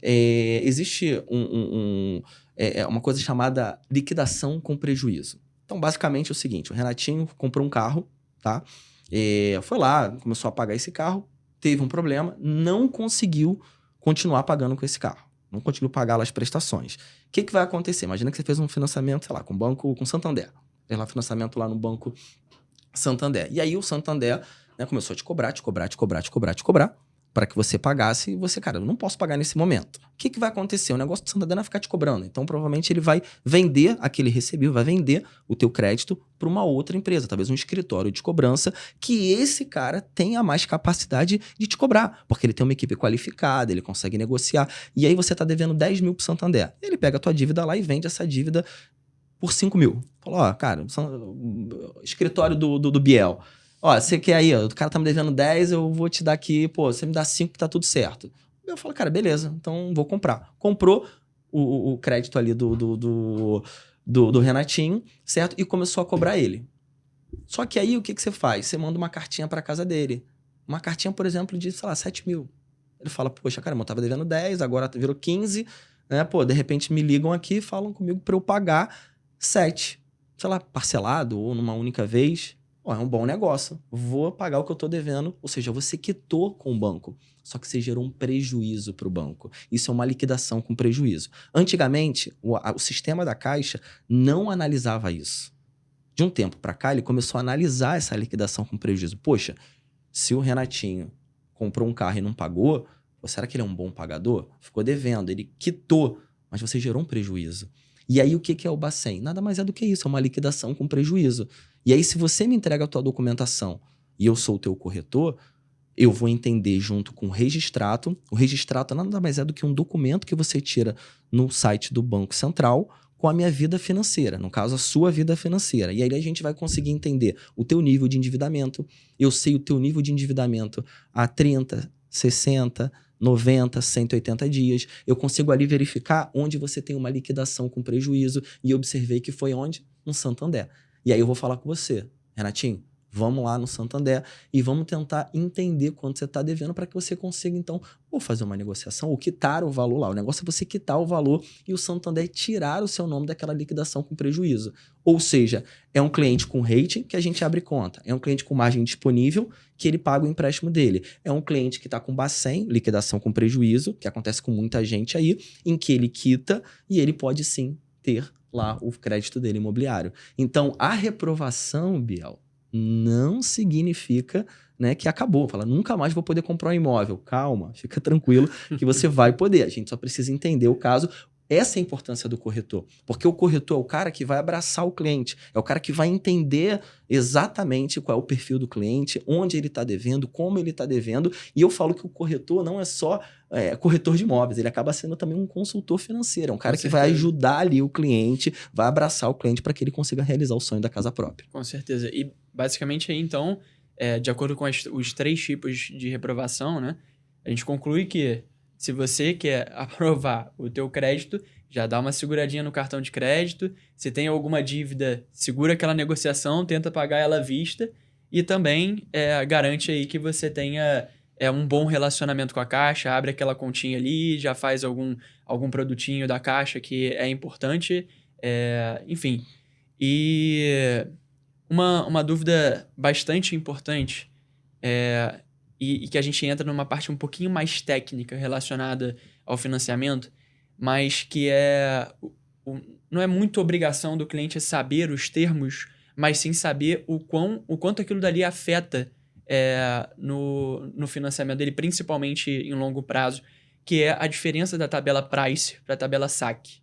existe uma coisa chamada liquidação com prejuízo. Então, basicamente é o seguinte, o Renatinho comprou um carro, tá? Foi lá, começou a pagar esse carro, teve um problema, não conseguiu continuar pagando com esse carro. Não conseguiu pagar lá as prestações. O que vai acontecer? Imagina que você fez um financiamento, sei lá, com o banco, com o Santander. Fez lá financiamento lá no banco Santander. E aí o Santander, né, começou a te cobrar, para que você pagasse e você, cara, eu não posso pagar nesse momento. O que vai acontecer? O negócio do Santander vai ficar te cobrando. Então, provavelmente, ele vai vender aquele recebível, vai vender o teu crédito para uma outra empresa, talvez um escritório de cobrança, que esse cara tenha mais capacidade de te cobrar, porque ele tem uma equipe qualificada, ele consegue negociar. E aí você está devendo 10 mil para o Santander. Ele pega a tua dívida lá e vende essa dívida por 5 mil. Falou, ó, cara, escritório do Biel. Ó, você quer aí, ó, o cara tá me devendo 10, eu vou te dar aqui, pô, você me dá 5 que tá tudo certo. Eu falo, cara, beleza, então vou comprar. Comprou o crédito ali do Renatinho, certo? E começou a cobrar ele. Só que aí, o que você faz? Você manda uma cartinha pra casa dele. Uma cartinha, por exemplo, de, sei lá, 7 mil. Ele fala, poxa, cara, eu tava devendo 10, agora virou 15, né? Pô, de repente me ligam aqui e falam comigo pra eu pagar 7. Sei lá, parcelado ou numa única vez. É um bom negócio, vou pagar o que eu estou devendo, ou seja, você quitou com o banco, só que você gerou um prejuízo para o banco. Isso é uma liquidação com prejuízo. Antigamente, o sistema da Caixa não analisava isso. De um tempo para cá, ele começou a analisar essa liquidação com prejuízo. Poxa, se o Renatinho comprou um carro e não pagou, Pô, será que ele é um bom pagador? Ficou devendo, ele quitou, mas você gerou um prejuízo. E aí, o que é o Bacen? Nada mais é do que isso, é uma liquidação com prejuízo. E aí, se você me entrega a tua documentação e eu sou o teu corretor, eu vou entender junto com o registrato. O registrato nada mais é do que um documento que você tira no site do Banco Central com a minha vida financeira, no caso, a sua vida financeira. E aí a gente vai conseguir entender o teu nível de endividamento. Eu sei o teu nível de endividamento há 30, 60, 90, 180 dias. Eu consigo ali verificar onde você tem uma liquidação com prejuízo e observei que foi onde? No Santander. E aí eu vou falar com você, Renatinho, vamos lá no Santander e vamos tentar entender quanto você está devendo para que você consiga, então, ou fazer uma negociação ou quitar o valor lá. O negócio é você quitar o valor e o Santander tirar o seu nome daquela liquidação com prejuízo. Ou seja, é um cliente com rating que a gente abre conta. É um cliente com margem disponível que ele paga o empréstimo dele. É um cliente que está com Bacen, liquidação com prejuízo, que acontece com muita gente aí, em que ele quita e ele pode sim ter lá o crédito dele imobiliário. Então, a reprovação, Biel, não significa, né, que acabou. Fala, nunca mais vou poder comprar um imóvel. Calma, fica tranquilo que você vai poder. A gente só precisa entender o caso. Essa é a importância do corretor. Porque o corretor é o cara que vai abraçar o cliente. É o cara que vai entender exatamente qual é o perfil do cliente, onde ele está devendo, como ele está devendo. E eu falo que o corretor não é só corretor de imóveis. Ele acaba sendo também um consultor financeiro. É um cara que vai ajudar ali o cliente, vai abraçar o cliente para que ele consiga realizar o sonho da casa própria. Com certeza. E basicamente aí, então, de acordo com os 3 tipos de reprovação, né? A gente conclui que se você quer aprovar o teu crédito, já dá uma seguradinha no cartão de crédito. Se tem alguma dívida, segura aquela negociação, tenta pagar ela à vista. E também garante aí que você tenha um bom relacionamento com a Caixa, abre aquela continha ali, já faz algum produtinho da Caixa que é importante. Enfim. E uma dúvida bastante importante e que a gente entra numa parte um pouquinho mais técnica relacionada ao financiamento, mas que não é muito obrigação do cliente saber os termos, mas sim saber o quanto aquilo dali afeta no financiamento dele, principalmente em longo prazo, que é a diferença da tabela Price para a tabela SAC.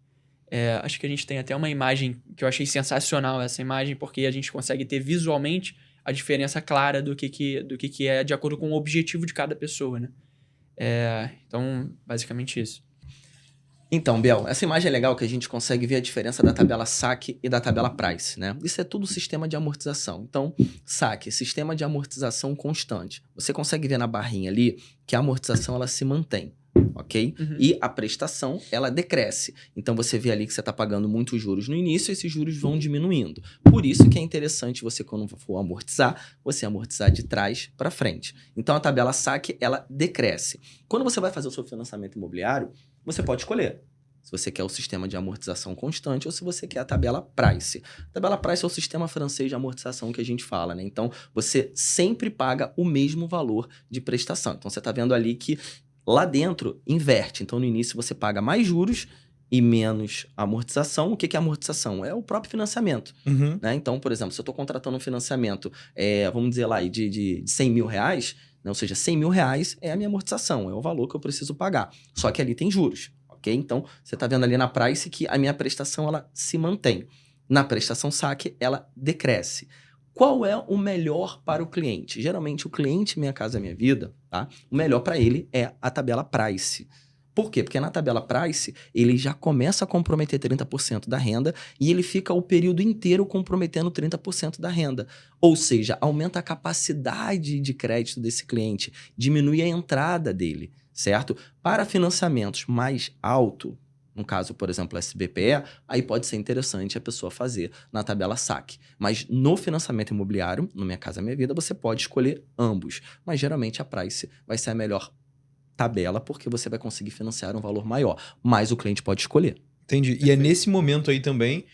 Acho que a gente tem até uma imagem que eu achei sensacional, essa imagem, porque a gente consegue ter visualmente a diferença clara do que é de acordo com o objetivo de cada pessoa, né? Então, basicamente isso. Então, Biel, essa imagem é legal que a gente consegue ver a diferença da tabela SAC e da tabela Price, né? Isso é tudo sistema de amortização. Então, SAC, sistema de amortização constante. Você consegue ver na barrinha ali que a amortização ela se mantém, ok? Uhum. E a prestação, ela decresce. Então, você vê ali que você está pagando muitos juros no início e esses juros vão diminuindo. Por isso que é interessante você, quando for amortizar, você amortizar de trás para frente. Então, a tabela SAC, ela decresce. Quando você vai fazer o seu financiamento imobiliário, você pode escolher se você quer o sistema de amortização constante ou se você quer a tabela Price. A tabela Price é o sistema francês de amortização que a gente fala, né? Então, você sempre paga o mesmo valor de prestação. Então, você está vendo ali que lá dentro inverte. Então, no início, você paga mais juros e menos amortização. O que é amortização? É o próprio financiamento. Uhum. Né? Então, por exemplo, se eu estou contratando um financiamento, vamos dizer lá, de 100 mil reais, né? Ou seja, 100 mil reais é a minha amortização, é o valor que eu preciso pagar. Só que ali tem juros. Okay? Então, você está vendo ali na Price que a minha prestação ela se mantém. Na prestação SAC, ela decresce. Qual é o melhor para o cliente? Geralmente, o cliente Minha Casa Minha Vida, tá? O melhor para ele é a tabela Price. Por quê? Porque na tabela Price, ele já começa a comprometer 30% da renda e ele fica o período inteiro comprometendo 30% da renda. Ou seja, aumenta a capacidade de crédito desse cliente, diminui a entrada dele, certo? Para financiamentos mais altos, no caso, por exemplo, SBPE, aí pode ser interessante a pessoa fazer na tabela SAC. Mas no financiamento imobiliário, no Minha Casa Minha Vida, você pode escolher ambos. Mas geralmente a Price vai ser a melhor tabela porque você vai conseguir financiar um valor maior. Mas o cliente pode escolher. Entendi. E é nesse momento aí também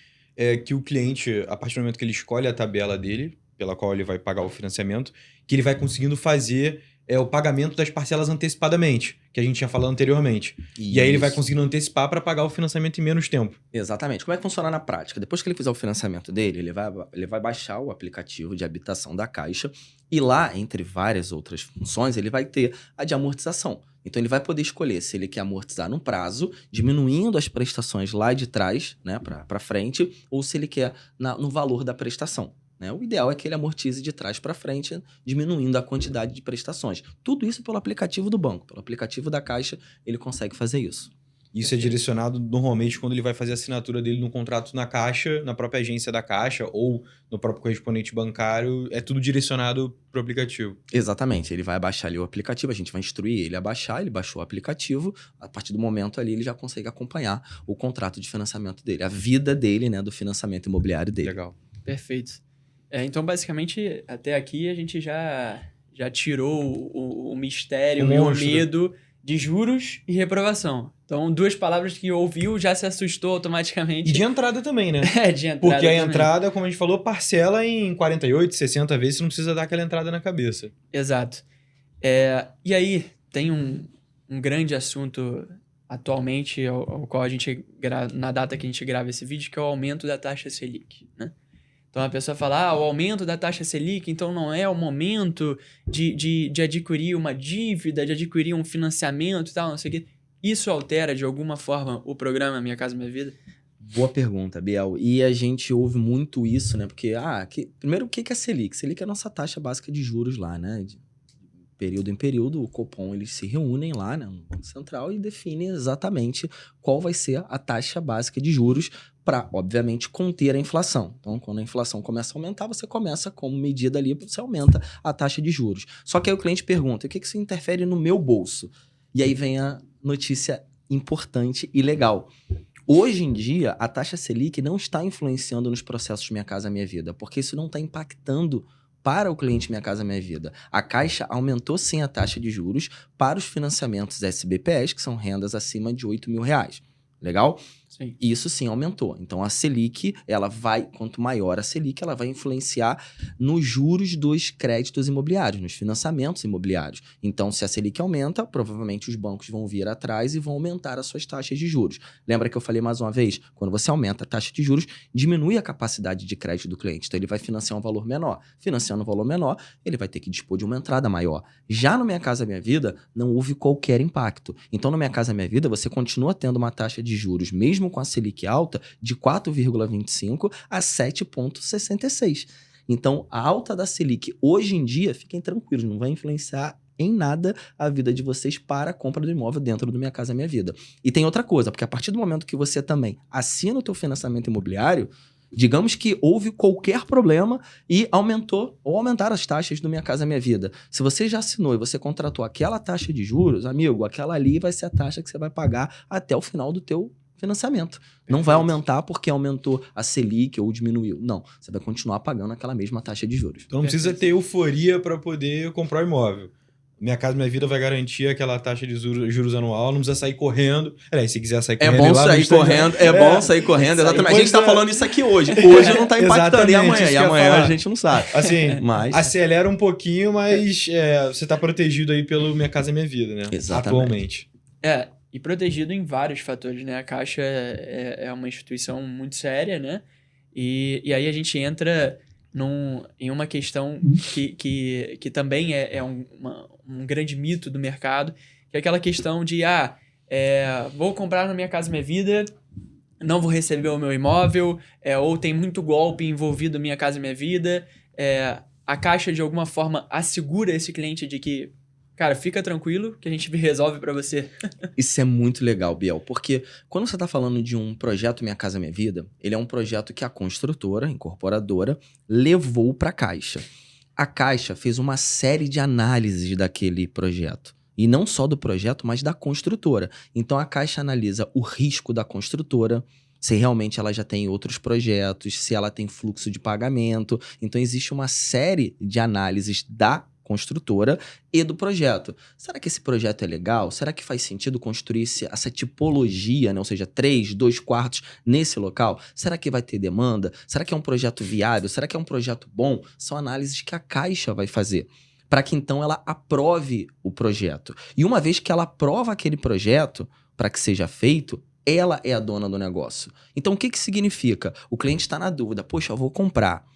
que o cliente, a partir do momento que ele escolhe a tabela dele, pela qual ele vai pagar o financiamento, que ele vai conseguindo fazer o pagamento das parcelas antecipadamente, que a gente tinha falado anteriormente. E aí ele vai conseguindo antecipar para pagar o financiamento em menos tempo. Exatamente. Como é que funciona na prática? Depois que ele fizer o financiamento dele, ele vai baixar o aplicativo de habitação da Caixa e lá, entre várias outras funções, ele vai ter a de amortização. Então ele vai poder escolher se ele quer amortizar num prazo, diminuindo as prestações lá de trás, né, para frente, ou se ele quer no valor da prestação. Né? O ideal é que ele amortize de trás para frente, diminuindo a quantidade de prestações. Tudo isso pelo aplicativo do banco, pelo aplicativo da Caixa, ele consegue fazer isso. Isso é direcionado normalmente quando ele vai fazer a assinatura dele no contrato na Caixa, na própria agência da Caixa ou no próprio correspondente bancário. É tudo direcionado para o aplicativo. Exatamente. Ele vai baixar ali o aplicativo, a gente vai instruir ele a baixar, ele baixou o aplicativo, a partir do momento ali ele já consegue acompanhar o contrato de financiamento dele, a vida dele, né, do financiamento imobiliário dele. Legal. Perfeito. Então, basicamente, até aqui a gente já tirou o mistério e o medo de juros e reprovação. Então, 2 palavras que ouviu, já se assustou automaticamente. E de entrada também, né? De entrada Porque a também. entrada, como a gente falou, parcela em 48, 60 vezes, você não precisa dar aquela entrada na cabeça. Exato. E aí, tem um grande assunto atualmente, ao qual a gente, na data que a gente grava esse vídeo, que é o aumento da taxa Selic, né? Então a pessoa fala, o aumento da taxa Selic, então não é o momento de adquirir uma dívida, de adquirir um financiamento e tal, não sei o quê. Isso altera de alguma forma o programa Minha Casa Minha Vida? Boa pergunta, Biel. E a gente ouve muito isso, né? Porque, primeiro, o que é Selic? Selic é a nossa taxa básica de juros lá, né? De período em período, o Copom, eles se reúnem lá, né, no Banco Central e definem exatamente qual vai ser a taxa básica de juros para, obviamente, conter a inflação. Então, quando a inflação começa a aumentar, você começa como medida ali, você aumenta a taxa de juros. Só que aí o cliente pergunta, o que isso interfere no meu bolso? E aí vem a notícia importante e legal. Hoje em dia, a taxa Selic não está influenciando nos processos Minha Casa Minha Vida, porque isso não está impactando para o cliente Minha Casa Minha Vida. A Caixa aumentou sim a taxa de juros para os financiamentos SBPEs, que são rendas acima de R$8.000. Legal? Sim. Isso sim aumentou. Então a Selic, ela vai, quanto maior a Selic, ela vai influenciar nos juros dos créditos imobiliários, nos financiamentos imobiliários. Então, se a Selic aumenta, provavelmente os bancos vão vir atrás e vão aumentar as suas taxas de juros. Lembra que eu falei mais uma vez? Quando você aumenta a taxa de juros, diminui a capacidade de crédito do cliente. Então, ele vai financiar um valor menor. Financiando um valor menor, ele vai ter que dispor de uma entrada maior. Já no Minha Casa Minha Vida, não houve qualquer impacto. Então, no Minha Casa Minha Vida, você continua tendo uma taxa de juros, mesmo com a Selic alta, de 4,25 a 7,66. Então, a alta da Selic, hoje em dia, fiquem tranquilos, não vai influenciar em nada a vida de vocês para a compra do imóvel dentro do Minha Casa Minha Vida. E tem outra coisa, porque a partir do momento que você também assina o teu financiamento imobiliário, digamos que houve qualquer problema e aumentaram as taxas do Minha Casa Minha Vida. Se você já assinou e você contratou aquela taxa de juros, amigo, aquela ali vai ser a taxa que você vai pagar até o final do teu financiamento. Não vai aumentar porque aumentou a Selic ou diminuiu. Não, você vai continuar pagando aquela mesma taxa de juros. Então não precisa ter euforia para poder comprar o imóvel. Minha Casa Minha Vida vai garantir aquela taxa de juros anual, não precisa sair correndo. Se quiser sair correndo... Bom sair correndo, bom sair correndo, exatamente. A gente tá falando isso aqui hoje. Hoje não tá impactando, e amanhã a gente não sabe. Assim, acelera um pouquinho, mas você tá protegido aí pelo Minha Casa Minha Vida, né? Exatamente. Atualmente. E protegido em vários fatores, né? A Caixa é uma instituição muito séria, né? E aí a gente entra em uma questão que também é um grande mito do mercado, que é aquela questão de, vou comprar na Minha Casa Minha Vida, não vou receber o meu imóvel, ou tem muito golpe envolvido Minha Casa Minha Vida. A Caixa, de alguma forma, assegura esse cliente de que, cara, fica tranquilo que a gente resolve pra você. Isso é muito legal, Biel, porque quando você tá falando de um projeto Minha Casa Minha Vida, ele é um projeto que a construtora, a incorporadora, levou pra Caixa. A Caixa fez uma série de análises daquele projeto. E não só do projeto, mas da construtora. Então a Caixa analisa o risco da construtora, se realmente ela já tem outros projetos, se ela tem fluxo de pagamento. Então existe uma série de análises da construtora e do projeto. Será que esse projeto é legal? Será que faz sentido construir essa tipologia, né? Ou seja, 3, 2 quartos nesse local? Será que vai ter demanda? Será que é um projeto viável? Será que é um projeto bom? São análises que a Caixa vai fazer, para que então ela aprove o projeto. E uma vez que ela aprova aquele projeto para que seja feito, ela é a dona do negócio. Então o que significa? O cliente está na dúvida, poxa, eu vou comprar.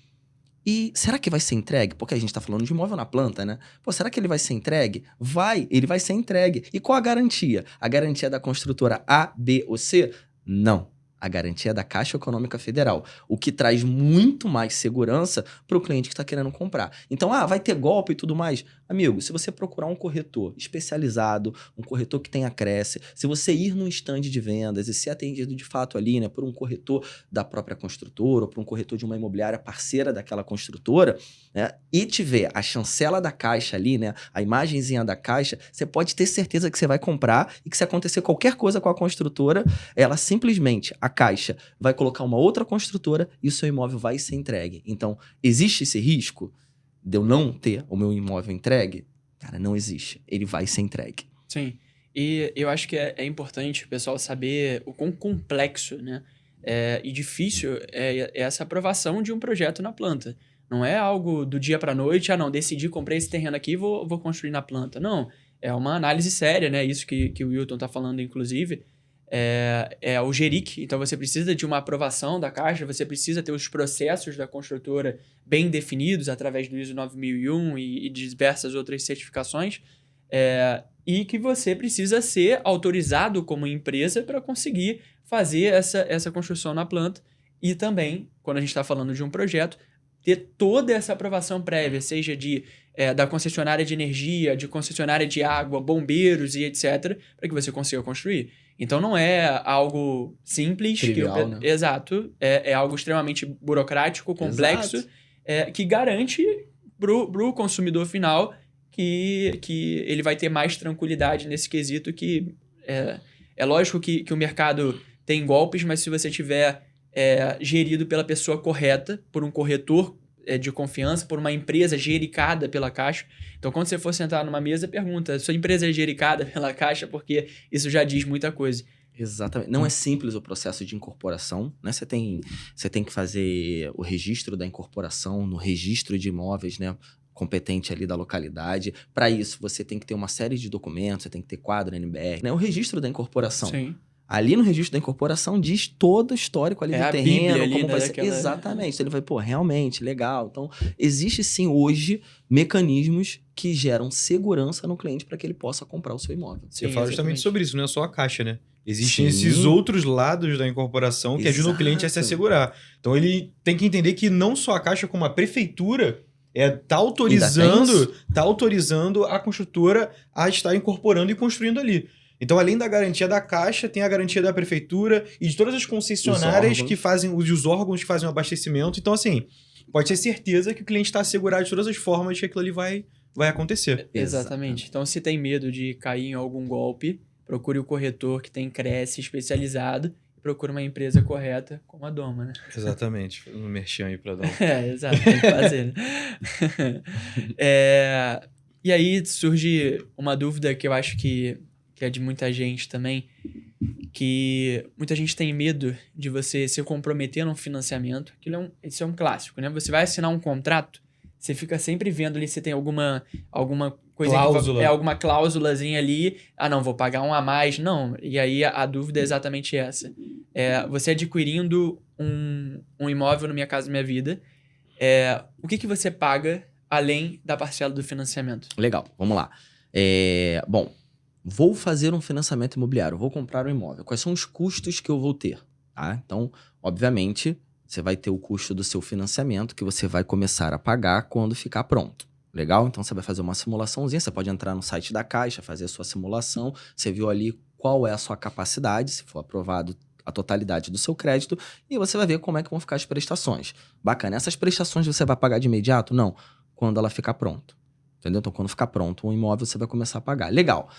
E será que vai ser entregue? Porque a gente tá falando de imóvel na planta, né? Pô, será que ele vai ser entregue? Vai, ele vai ser entregue. E qual a garantia? A garantia é da construtora A, B ou C? Não. A garantia é da Caixa Econômica Federal, o que traz muito mais segurança para o cliente que está querendo comprar. Então, vai ter golpe e tudo mais. Amigo, se você procurar um corretor especializado, um corretor que tenha Cresce, se você ir num stand de vendas e ser atendido de fato ali, né, por um corretor da própria construtora ou por um corretor de uma imobiliária parceira daquela construtora, né, e tiver a chancela da Caixa ali, né, a imagenzinha da Caixa, você pode ter certeza que você vai comprar e que se acontecer qualquer coisa com a construtora, ela simplesmente, a Caixa, vai colocar uma outra construtora e o seu imóvel vai ser entregue. Então, existe esse risco de eu não ter o meu imóvel entregue? Cara, não existe. Ele vai ser entregue. Sim. E eu acho que é importante o pessoal saber o quão complexo, né, e difícil é essa aprovação de um projeto na planta. Não é algo do dia para noite, não, decidi, comprei esse terreno aqui e vou construir na planta. Não, é uma análise séria, né? Isso que o Wilton está falando, inclusive. É o GERIC, então você precisa de uma aprovação da Caixa, você precisa ter os processos da construtora bem definidos através do ISO 9001 e diversas outras certificações, e que você precisa ser autorizado como empresa para conseguir fazer essa construção na planta. E também, quando a gente está falando de um projeto, ter toda essa aprovação prévia, seja da concessionária de energia, de concessionária de água, bombeiros e etc., para que você consiga construir. Então, não é algo simples. Trivial, né? Exato. É algo extremamente burocrático, complexo, que garante pro consumidor final que ele vai ter mais tranquilidade nesse quesito. Que é lógico que o mercado tem golpes, mas se você tiver gerido pela pessoa correta, por um corretor de confiança, por uma empresa gericada pela Caixa. Então, quando você for sentar numa mesa, pergunta, sua empresa é gericada pela Caixa? Porque isso já diz muita coisa. Exatamente. Não é simples o processo de incorporação, né? Você tem que fazer o registro da incorporação no registro de imóveis, né, competente ali da localidade. Para isso, você tem que ter uma série de documentos, você tem que ter quadro NBR, né? O registro da incorporação. Sim. Ali no registro da incorporação diz todo o histórico ali do a terreno, Bíblia ali, como né, vai ser. Exatamente. Então, ele vai, realmente, legal. Então, existe sim hoje mecanismos que geram segurança no cliente para que ele possa comprar o seu imóvel. Você fala justamente sobre isso, não é só a Caixa, né? Existem Sim. esses outros lados da incorporação que ajudam o cliente a se assegurar. Então, ele tem que entender que não só a Caixa, como a prefeitura tá autorizando a construtora a estar incorporando e construindo ali. Então, além da garantia da Caixa, tem a garantia da prefeitura e de todas as concessionárias que fazem, os órgãos que fazem o abastecimento. Então, assim, pode ter certeza que o cliente está assegurado de todas as formas que aquilo ali vai acontecer. Exatamente. Então, se tem medo de cair em algum golpe, procure o corretor que tem Cresce especializado e procure uma empresa correta, como a Doma, né? Exatamente. Um merchan aí pra Doma. Exato. Tem que fazer, né? E aí surge uma dúvida que eu acho que é de muita gente também, que muita gente tem medo de você se comprometer num financiamento. Isso é um clássico, né? Você vai assinar um contrato, você fica sempre vendo ali se tem alguma coisa... Cláusula. Alguma cláusulazinha ali. Não, vou pagar um a mais. Não. E aí a dúvida é exatamente essa. Você adquirindo um imóvel no Minha Casa Minha Vida, o que você paga além da parcela do financiamento? Legal, vamos lá. Bom, vou fazer um financiamento imobiliário, vou comprar um imóvel. Quais são os custos que eu vou ter? Tá? Então, obviamente, você vai ter o custo do seu financiamento que você vai começar a pagar quando ficar pronto. Legal? Então, você vai fazer uma simulaçãozinha, você pode entrar no site da Caixa, fazer a sua simulação, você viu ali qual é a sua capacidade, se for aprovado a totalidade do seu crédito, e você vai ver como é que vão ficar as prestações. Bacana. Essas prestações você vai pagar de imediato? Não. Quando ela ficar pronta. Entendeu? Então, quando ficar pronto um imóvel, você vai começar a pagar. Legal.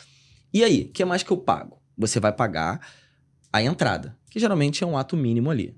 E aí, o que mais que eu pago? Você vai pagar a entrada, que geralmente é um ato mínimo ali.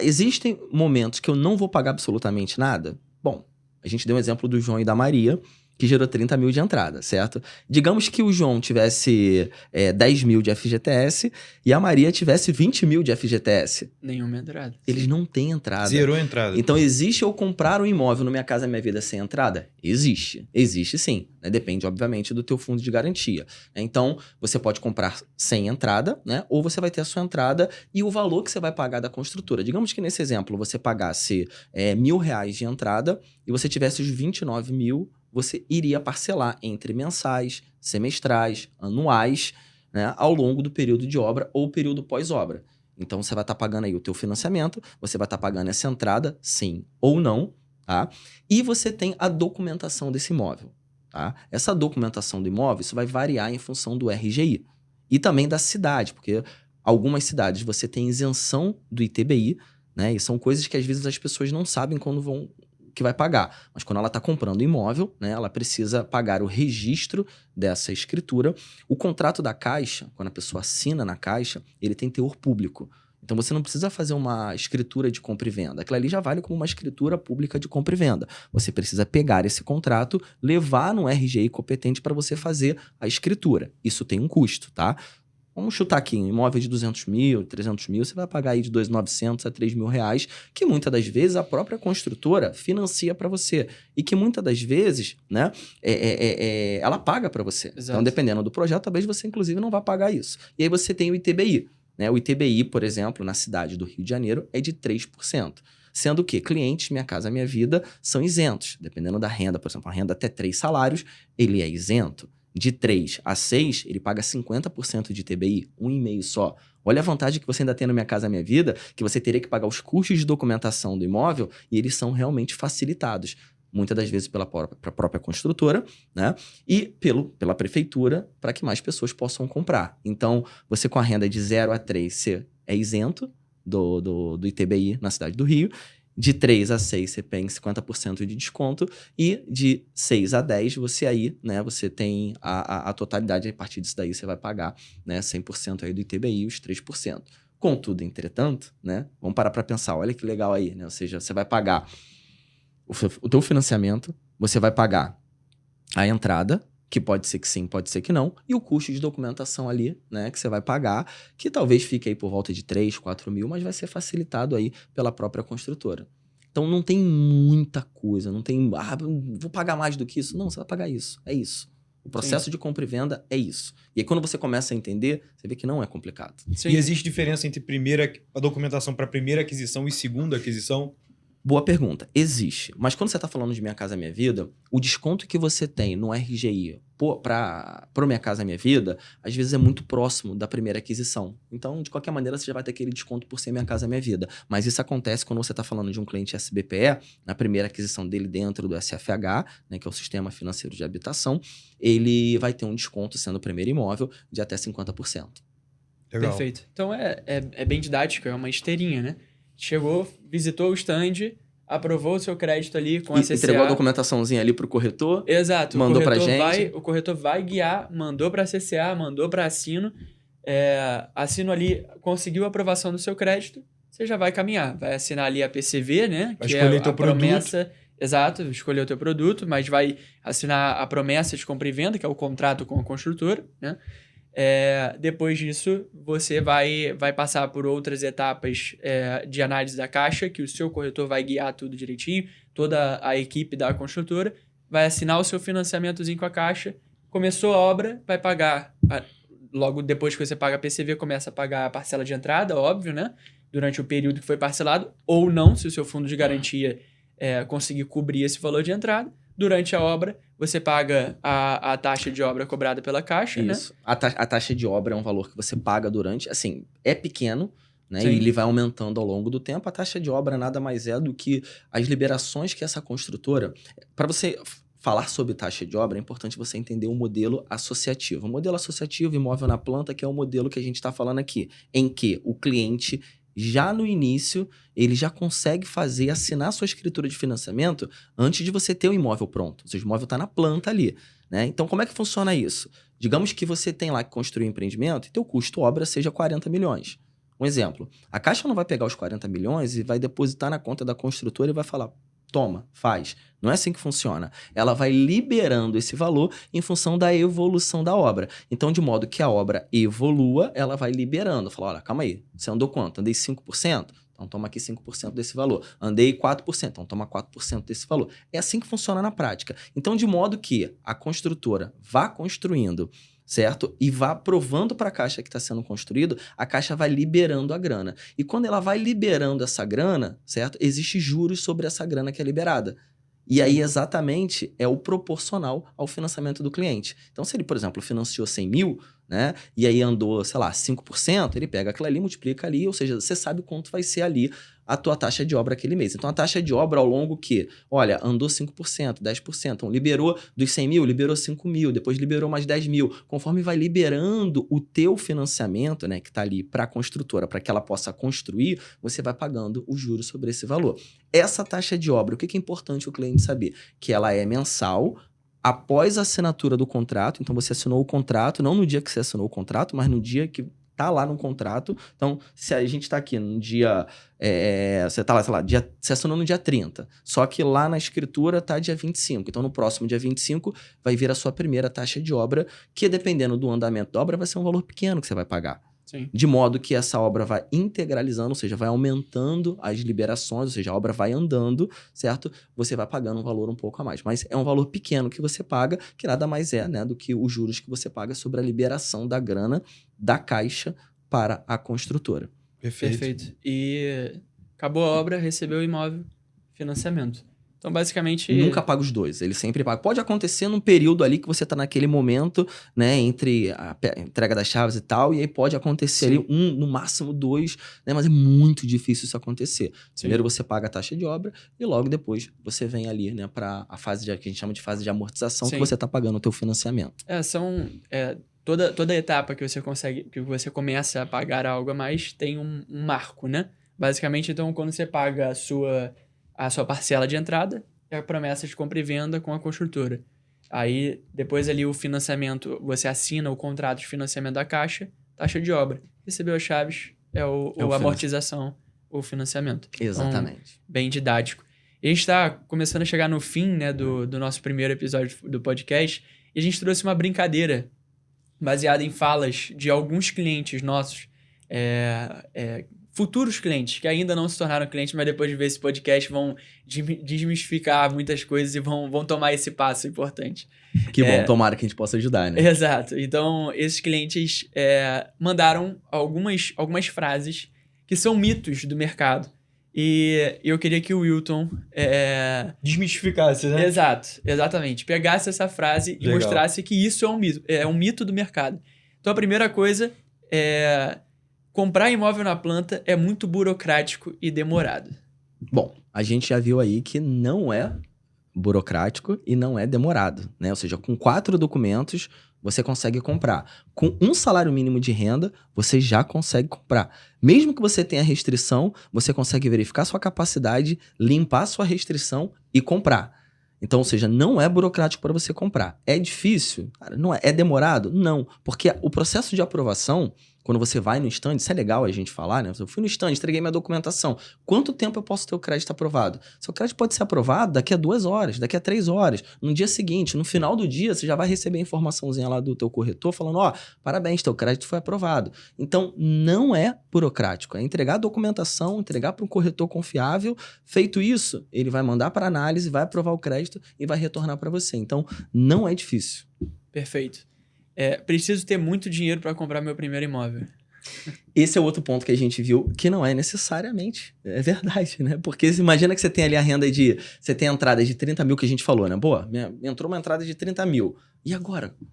Existem momentos que eu não vou pagar absolutamente nada? Bom, a gente deu um exemplo do João e da Maria, que gerou 30 mil de entrada, certo? Digamos que o João tivesse 10 mil de FGTS e a Maria tivesse 20 mil de FGTS. Nenhuma entrada. Eles não têm entrada. Zerou a entrada. Então, existe eu comprar um imóvel no Minha Casa Minha Vida sem entrada? Existe. Existe sim. Né? Depende, obviamente, do teu fundo de garantia. Então, você pode comprar sem entrada, né? Ou você vai ter a sua entrada e o valor que você vai pagar da construtora. Digamos que nesse exemplo, você pagasse R$1.000 de entrada e você tivesse os 29 mil, você iria parcelar entre mensais, semestrais, anuais, né? Ao longo do período de obra ou período pós-obra. Então, você vai estar pagando aí o teu financiamento, você vai estar pagando essa entrada, sim ou não, tá? E você tem a documentação desse imóvel, tá? Essa documentação do imóvel, isso vai variar em função do RGI e também da cidade, porque algumas cidades você tem isenção do ITBI, né? E são coisas que às vezes as pessoas não sabem quando que vai pagar. Mas quando ela está comprando imóvel, né, ela precisa pagar o registro dessa escritura. O contrato da Caixa, quando a pessoa assina na Caixa, ele tem teor público. Então, você não precisa fazer uma escritura de compra e venda. Aquilo ali já vale como uma escritura pública de compra e venda. Você precisa pegar esse contrato, levar no RGI competente para você fazer a escritura. Isso tem um custo, tá? Vamos chutar aqui, um imóvel de 200 mil, 300 mil, você vai pagar aí de 2.900 a 3.000 reais, que muitas das vezes a própria construtora financia para você. E que muitas das vezes, né, ela paga para você. Exato. Então, dependendo do projeto, talvez você, inclusive, não vá pagar isso. E aí você tem o ITBI. Né? O ITBI, por exemplo, na cidade do Rio de Janeiro, é de 3%. Sendo que clientes Minha Casa Minha Vida são isentos. Dependendo da renda, por exemplo, a renda até 3 salários, ele é isento. De 3 a 6, ele paga 50% de ITBI, 1,5 só. Olha a vantagem que você ainda tem no Minha Casa Minha Vida, que você teria que pagar os custos de documentação do imóvel e eles são realmente facilitados. Muitas das vezes pela própria construtora, né? E pela prefeitura, para que mais pessoas possam comprar. Então, você com a renda de 0 a 3, você é isento do ITBI na cidade do Rio. De 3 a 6, você tem 50% de desconto. E de 6 a 10, você aí, né? Você tem a totalidade. A partir disso daí, você vai pagar, né, 100% aí do ITBI, os 3%. Contudo, entretanto, né? Vamos parar para pensar. Olha que legal aí, né? Ou seja, você vai pagar o teu financiamento, você vai pagar a entrada, que pode ser que sim, pode ser que não, e o custo de documentação ali, né, que você vai pagar, que talvez fique aí por volta de 3, 4 mil, mas vai ser facilitado aí pela própria construtora. Então não tem muita coisa, não tem, vou pagar mais do que isso. Não, você vai pagar isso, é isso. O processo de compra e venda é isso. E aí quando você começa a entender, você vê que não é complicado. Sim. E existe diferença entre a documentação para primeira aquisição e segunda aquisição? Boa pergunta. Existe. Mas quando você está falando de Minha Casa Minha Vida, o desconto que você tem no RGI para o Minha Casa Minha Vida, às vezes é muito próximo da primeira aquisição. Então, de qualquer maneira, você já vai ter aquele desconto por ser Minha Casa Minha Vida. Mas isso acontece quando você está falando de um cliente SBPE, na primeira aquisição dele dentro do SFH, né, que é o Sistema Financeiro de Habitação, ele vai ter um desconto, sendo o primeiro imóvel, de até 50%. Legal. Perfeito. Então, é bem didático, é uma esteirinha, né? Chegou, visitou o stand, aprovou o seu crédito ali com a CCA. Entregou a documentaçãozinha ali pro corretor. Exato. Mandou pra gente. O corretor vai guiar, mandou pra CCA, mandou pra assino. Assino ali, conseguiu a aprovação do seu crédito, você já vai caminhar. Vai assinar ali a PCV, né? Vai que escolher é teu a promessa. produto. Exato, escolher o teu produto, mas vai assinar a promessa de compra e venda, que é o contrato com a construtora, né? Depois disso, você vai passar por outras etapas de análise da Caixa, que o seu corretor vai guiar tudo direitinho, toda a equipe da construtora, vai assinar o seu financiamentozinho com a Caixa, começou a obra, vai pagar, logo depois que você paga a PCV, começa a pagar a parcela de entrada, óbvio, né? Durante o período que foi parcelado, ou não, se o seu fundo de garantia conseguir cobrir esse valor de entrada. Durante a obra, você paga a taxa de obra cobrada pela Caixa, Isso. né? A taxa de obra é um valor que você paga durante... Assim, é pequeno, né? Sim. E ele vai aumentando ao longo do tempo. A taxa de obra nada mais é do que as liberações que essa construtora... Para você falar sobre taxa de obra, é importante você entender o modelo associativo. O modelo associativo imóvel na planta, que é o modelo que a gente está falando aqui, em que o cliente... Já no início, ele já consegue assinar sua escritura de financiamento antes de você ter o imóvel pronto. Ou seja, o imóvel está na planta ali, né? Então, como é que funciona isso? Digamos que você tem lá que construir um empreendimento e teu custo obra seja 40 milhões. Um exemplo, a Caixa não vai pegar os 40 milhões e vai depositar na conta da construtora e vai falar, toma, faz. Não é assim que funciona. Ela vai liberando esse valor em função da evolução da obra. Então, de modo que a obra evolua, ela vai liberando. Fala, olha, calma aí, você andou quanto? Andei 5%? Então toma aqui 5% desse valor. Andei 4%, então toma 4% desse valor. É assim que funciona na prática. Então, de modo que a construtora vá construindo, certo? E vá provando para a caixa que está sendo construído, a caixa vai liberando a grana. E quando ela vai liberando essa grana, certo? Existe juros sobre essa grana que é liberada. E aí, exatamente, é o proporcional ao financiamento do cliente. Então, se ele, por exemplo, financiou 100 mil, né? E aí andou, sei lá, 5%, ele pega aquilo ali, multiplica ali, ou seja, você sabe quanto vai ser ali a tua taxa de obra aquele mês. Então, a taxa de obra ao longo que, olha, andou 5%, 10%, então liberou dos 100 mil, liberou 5 mil, depois liberou mais 10 mil. Conforme vai liberando o teu financiamento, né, que está ali para a construtora, para que ela possa construir, você vai pagando os juros sobre esse valor. Essa taxa de obra, o que é importante o cliente saber? Que ela é mensal, após a assinatura do contrato. Então, você assinou o contrato, não no dia que você assinou o contrato, mas no dia que tá lá no contrato. Então, se a gente tá aqui no dia... você tá lá, sei lá, você assinou no dia 30. Só que lá na escritura tá dia 25. Então, no próximo dia 25, vai vir a sua primeira taxa de obra, que dependendo do andamento da obra, vai ser um valor pequeno que você vai pagar. Sim. De modo que essa obra vai integralizando, ou seja, vai aumentando as liberações, ou seja, a obra vai andando, certo? Você vai pagando um valor um pouco a mais. Mas é um valor pequeno que você paga, que nada mais é, né, do que os juros que você paga sobre a liberação da grana da Caixa para a construtora. Perfeito. E acabou a obra, recebeu o imóvel, financiamento. Então, basicamente... Nunca paga os dois, ele sempre paga. Pode acontecer num período ali que você tá naquele momento, né, entre a entrega das chaves e tal, e aí pode acontecer ali no máximo 2, né, mas é muito difícil isso acontecer. Sim. Primeiro você paga a taxa de obra e logo depois você vem ali, né, para a fase que a gente chama de fase de amortização, Sim. que você tá pagando o teu financiamento. Toda etapa que você começa a pagar algo a mais tem um marco, né? Basicamente, então, quando você paga a sua parcela de entrada, é a promessa de compra e venda com a construtora. Aí, depois ali o financiamento, você assina o contrato de financiamento da Caixa, taxa de obra. Recebeu as chaves, é a amortização, o financiamento. Exatamente. Então, bem didático. E a gente está começando a chegar no fim, né, do nosso primeiro episódio do podcast, e a gente trouxe uma brincadeira baseada em falas de alguns clientes nossos, futuros clientes, que ainda não se tornaram clientes, mas depois de ver esse podcast vão desmistificar muitas coisas e vão tomar esse passo importante. Que bom, tomara que a gente possa ajudar, né? Exato. Então, esses clientes mandaram algumas frases que são mitos do mercado. E eu queria que o Wilton... desmistificasse, né? Exatamente. Pegasse essa frase e mostrasse que isso é um mito do mercado. Então, a primeira coisa é... comprar imóvel na planta é muito burocrático e demorado. Bom, a gente já viu aí que não é burocrático e não é demorado, né? Ou seja, com 4 documentos você consegue comprar. Com um salário mínimo de renda, você já consegue comprar. Mesmo que você tenha restrição, você consegue verificar sua capacidade, limpar sua restrição e comprar. Então, ou seja, não é burocrático para você comprar. É difícil? Cara, não é. É demorado? Não. Porque o processo de aprovação, quando você vai no stand, isso é legal a gente falar, né? Eu fui no stand, entreguei minha documentação. Quanto tempo eu posso ter o crédito aprovado? Seu crédito pode ser aprovado daqui a 2 horas, daqui a 3 horas. No dia seguinte, no final do dia, você já vai receber a informaçãozinha lá do teu corretor falando, parabéns, teu crédito foi aprovado. Então, não é burocrático. É entregar a documentação, entregar para um corretor confiável. Feito isso, ele vai mandar para análise, vai aprovar o crédito e vai retornar para você. Então, não é difícil. Perfeito. Preciso ter muito dinheiro para comprar meu primeiro imóvel. Esse é outro ponto que a gente viu que não é necessariamente. É verdade, né? Porque imagina que você tem ali a renda você tem a entrada de 30 mil que a gente falou, né? Boa, entrou uma entrada de 30 mil. E agora? Como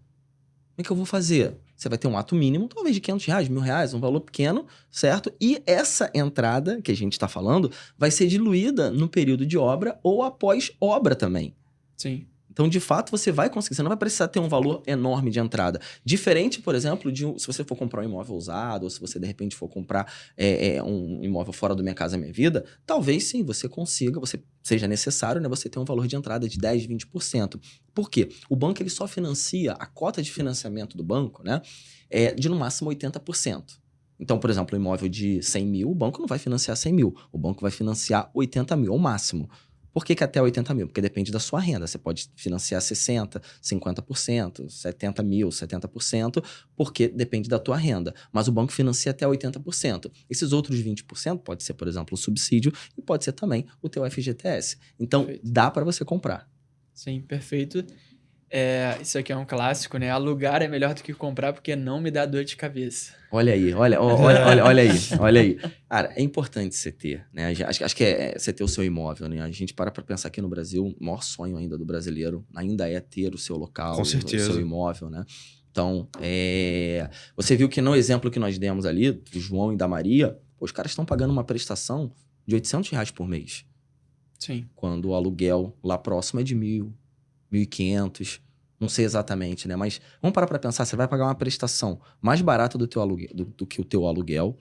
é que eu vou fazer? Você vai ter um ato mínimo, talvez de R$500, R$1.000, um valor pequeno, certo? E essa entrada que a gente está falando vai ser diluída no período de obra ou após obra também. Sim. Então, de fato, você vai conseguir. Você não vai precisar ter um valor enorme de entrada. Diferente, por exemplo, se você for comprar um imóvel usado, ou se você, de repente, for comprar um imóvel fora do Minha Casa Minha Vida, talvez, sim, você consiga, seja necessário, né, você ter um valor de entrada de 10%, 20%. Por quê? O banco ele só financia, a cota de financiamento do banco, né, de no máximo 80%. Então, por exemplo, um imóvel de 100 mil, o banco não vai financiar 100 mil. O banco vai financiar 80 mil, ao máximo. Por que até 80 mil? Porque depende da sua renda. Você pode financiar 60%, 50%, 70 mil, 70%, porque depende da tua renda. Mas o banco financia até 80%. Esses outros 20% pode ser, por exemplo, o subsídio e pode ser também o teu FGTS. Então, Perfeito. dá para você comprar. Sim, perfeito. Isso aqui é um clássico, né? Alugar é melhor do que comprar porque não me dá dor de cabeça. Olha aí, olha aí. Cara, é importante você ter, né? Acho que é você ter o seu imóvel, né? A gente para pensar aqui no Brasil, o maior sonho ainda do brasileiro ainda é ter o seu local, Com o certeza. seu imóvel, né? Então, você viu que no exemplo que nós demos ali, do João e da Maria, os caras estão pagando uma prestação de R$800 por mês. Sim. Quando o aluguel lá próximo é de 1.000, 1.500, não sei exatamente, né? Mas vamos parar para pensar, você vai pagar uma prestação mais barata do teu aluguel, do que o teu aluguel.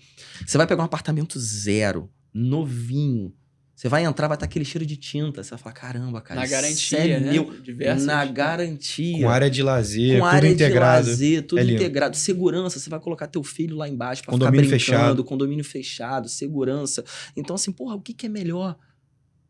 Você vai pegar um apartamento zero, novinho. Você vai entrar, vai estar aquele cheiro de tinta. Você vai falar, caramba, cara, Na isso garantia, é né? meu. Diversas. Na garantia. Com área de lazer, Com tudo área integrado. de lazer, tudo É lindo. integrado. Segurança, você vai colocar teu filho lá embaixo pra Condomínio ficar brincando. fechado. Condomínio fechado, segurança. Então, assim, porra, o que é melhor?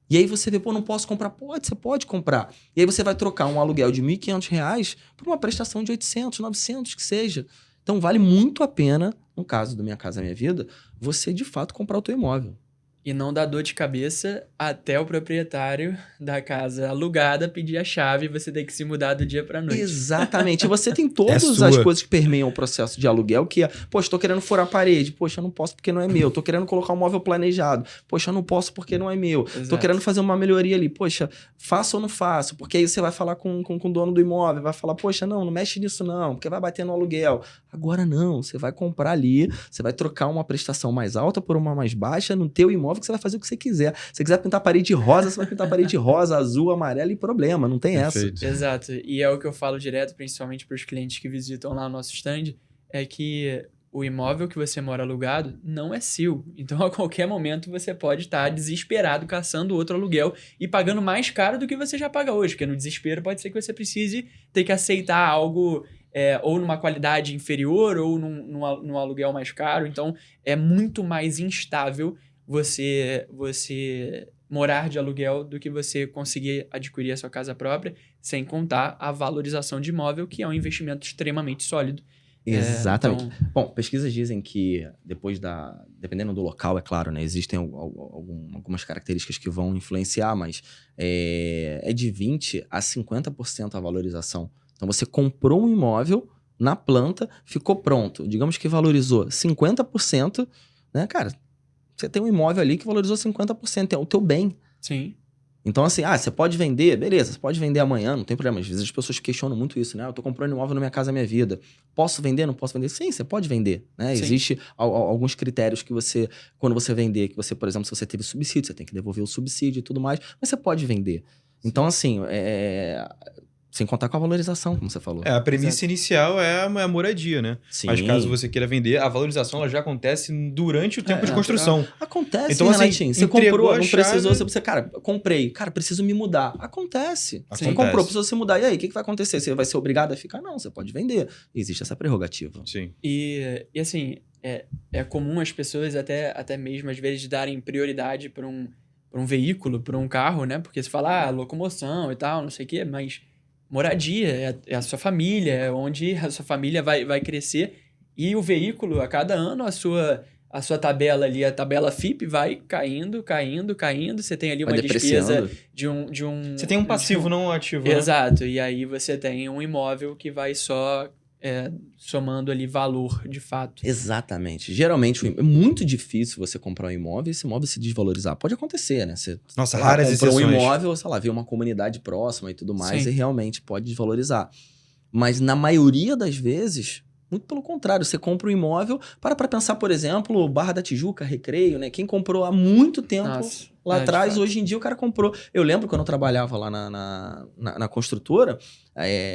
E aí você vê, pô, não posso comprar? Pode, você pode comprar. E aí você vai trocar um aluguel de R$1.500 por uma prestação de 800, 900, que seja. Então vale muito a pena, no caso do Minha Casa Minha Vida, você de fato comprar o teu imóvel. E não dá dor de cabeça até o proprietário da casa alugada pedir a chave e você ter que se mudar do dia pra noite. Exatamente. E você tem todas sua. as coisas que permeiam o processo de aluguel, que é, poxa, tô querendo furar a parede. Poxa, eu não posso porque não é meu. Tô querendo colocar um móvel planejado. Poxa, eu não posso porque não é meu. Tô Exato. querendo fazer uma melhoria ali. Poxa, faço ou não faço? Porque aí você vai falar com o dono do imóvel, vai falar, poxa, não mexe nisso não, porque vai bater no aluguel. Agora não, você vai comprar ali, você vai trocar uma prestação mais alta por uma mais baixa no teu imóvel, que você vai fazer o que você quiser. Se você quiser pintar a parede rosa, você vai pintar a parede rosa, azul, amarela e problema, não tem essa. Perfeito. Exato. E é o que eu falo direto, principalmente para os clientes que visitam lá o nosso stand, é que o imóvel que você mora alugado não é seu. Então, a qualquer momento, você pode estar desesperado caçando outro aluguel e pagando mais caro do que você já paga hoje. Porque no desespero pode ser que você precise ter que aceitar algo ou numa qualidade inferior ou num aluguel mais caro. Então, é muito mais instável você morar de aluguel do que você conseguir adquirir a sua casa própria, sem contar a valorização de imóvel, que é um investimento extremamente sólido. Exatamente. Então, Bom, pesquisas dizem que dependendo do local, é claro, né? Existem algumas características que vão influenciar, mas é de 20% a 50% a valorização. Então, você comprou um imóvel na planta, ficou pronto. Digamos que valorizou 50%, né, cara? Você tem um imóvel ali que valorizou 50%, é o teu bem. sim. Então, assim, você pode vender, beleza, você pode vender amanhã, não tem problema. Às vezes as pessoas questionam muito isso, né? Eu tô comprando imóvel na Minha Casa Minha Vida. Posso vender, não posso vender? Sim, você pode vender, né? Sim. Existe alguns critérios que você, quando você vender, que você, por exemplo, se você teve subsídio, você tem que devolver o subsídio e tudo mais, mas você pode vender. Então, assim, sem contar com a valorização, como você falou. A premissa Exato. inicial é a moradia, né? Sim. Mas caso você queira vender, a valorização ela já acontece durante o tempo de natural. construção. Acontece, Então, né, assim, Renatinho? Você entregou comprou, a não precisou, chave- você, cara, comprei, cara, preciso me mudar. Acontece. Você Acontece. comprou, precisou se mudar. E aí, o que vai acontecer? Você vai ser obrigado a ficar? Não, você pode vender. Existe essa prerrogativa. Sim. E assim, é comum as pessoas até mesmo, às vezes, darem prioridade para um veículo, para um carro, né? Porque você fala, locomoção e tal, não sei o quê, mas moradia, é a sua família, é onde a sua família vai crescer. E o veículo, a cada ano, a sua tabela ali, a tabela FIP vai caindo. Você tem ali Vai uma despesa depreciando. de um... Você tem um passivo, não um ativo, né? Exato. E aí você tem um imóvel que vai só somando ali valor, de fato. Exatamente. Geralmente, é muito difícil você comprar um imóvel e esse imóvel se desvalorizar. Pode acontecer, né? Você Nossa, sei lá, raras comprou um exceções. imóvel, sei lá, vê uma comunidade próxima e tudo mais, Sim. e realmente pode desvalorizar. Mas na maioria das vezes, muito pelo contrário, você compra um imóvel, para pensar, por exemplo, Barra da Tijuca, Recreio, né? Quem comprou há muito tempo Nossa, lá de atrás, fato. hoje em dia o cara comprou. Eu lembro quando eu trabalhava lá na construtora,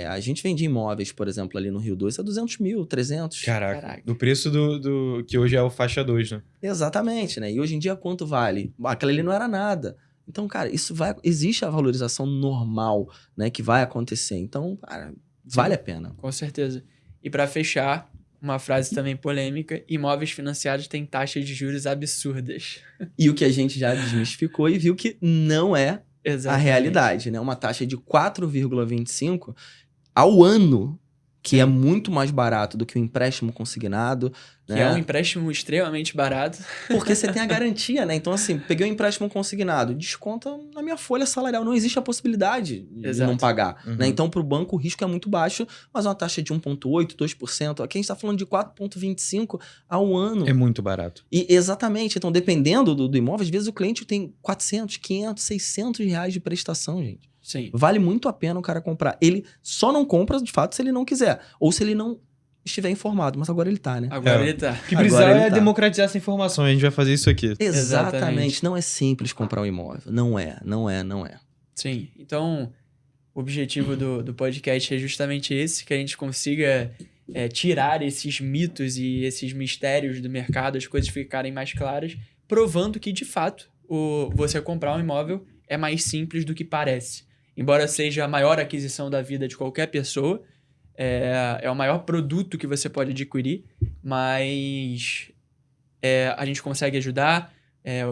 a gente vendia imóveis, por exemplo, ali no Rio 2 a 200 mil, 300. Caraca. Do preço do que hoje é o faixa 2, né? Exatamente, né? E hoje em dia quanto vale? Aquela ali não era nada. Então, cara, existe a valorização normal, né? Que vai acontecer. Então, cara, vale a pena. Com certeza. E para fechar, uma frase também polêmica: imóveis financiados têm taxas de juros absurdas. E o que a gente já desmistificou e viu que não é a Exatamente. realidade, né? Uma taxa de 4,25 ao ano, que é muito mais barato do que o empréstimo consignado. Que né? é um empréstimo extremamente barato. Porque você tem a garantia, né? Então, assim, peguei um empréstimo consignado, desconta na minha folha salarial. Não existe a possibilidade de Exato. não pagar. Uhum. Né? Então, para o banco, o risco é muito baixo, mas uma taxa de 1,8%, 2%. Aqui a gente está falando de 4,25% ao ano. É muito barato. E exatamente. Então, dependendo do imóvel, às vezes o cliente tem 400, 500, 600 reais de prestação, gente. Sim. Vale muito a pena o cara comprar. Ele só não compra, de fato, se ele não quiser. Ou se ele não estiver informado. Mas agora ele tá, né? Agora É. ele tá. O que precisar Agora ele é tá. democratizar essa informação. A gente vai fazer isso aqui. Exatamente. Não é simples comprar um imóvel. Não é. Sim. Então, o objetivo do podcast é justamente esse, que a gente consiga tirar esses mitos e esses mistérios do mercado, as coisas ficarem mais claras, provando que, de fato, você comprar um imóvel é mais simples do que parece. Embora seja a maior aquisição da vida de qualquer pessoa, é o maior produto que você pode adquirir, mas a gente consegue ajudar.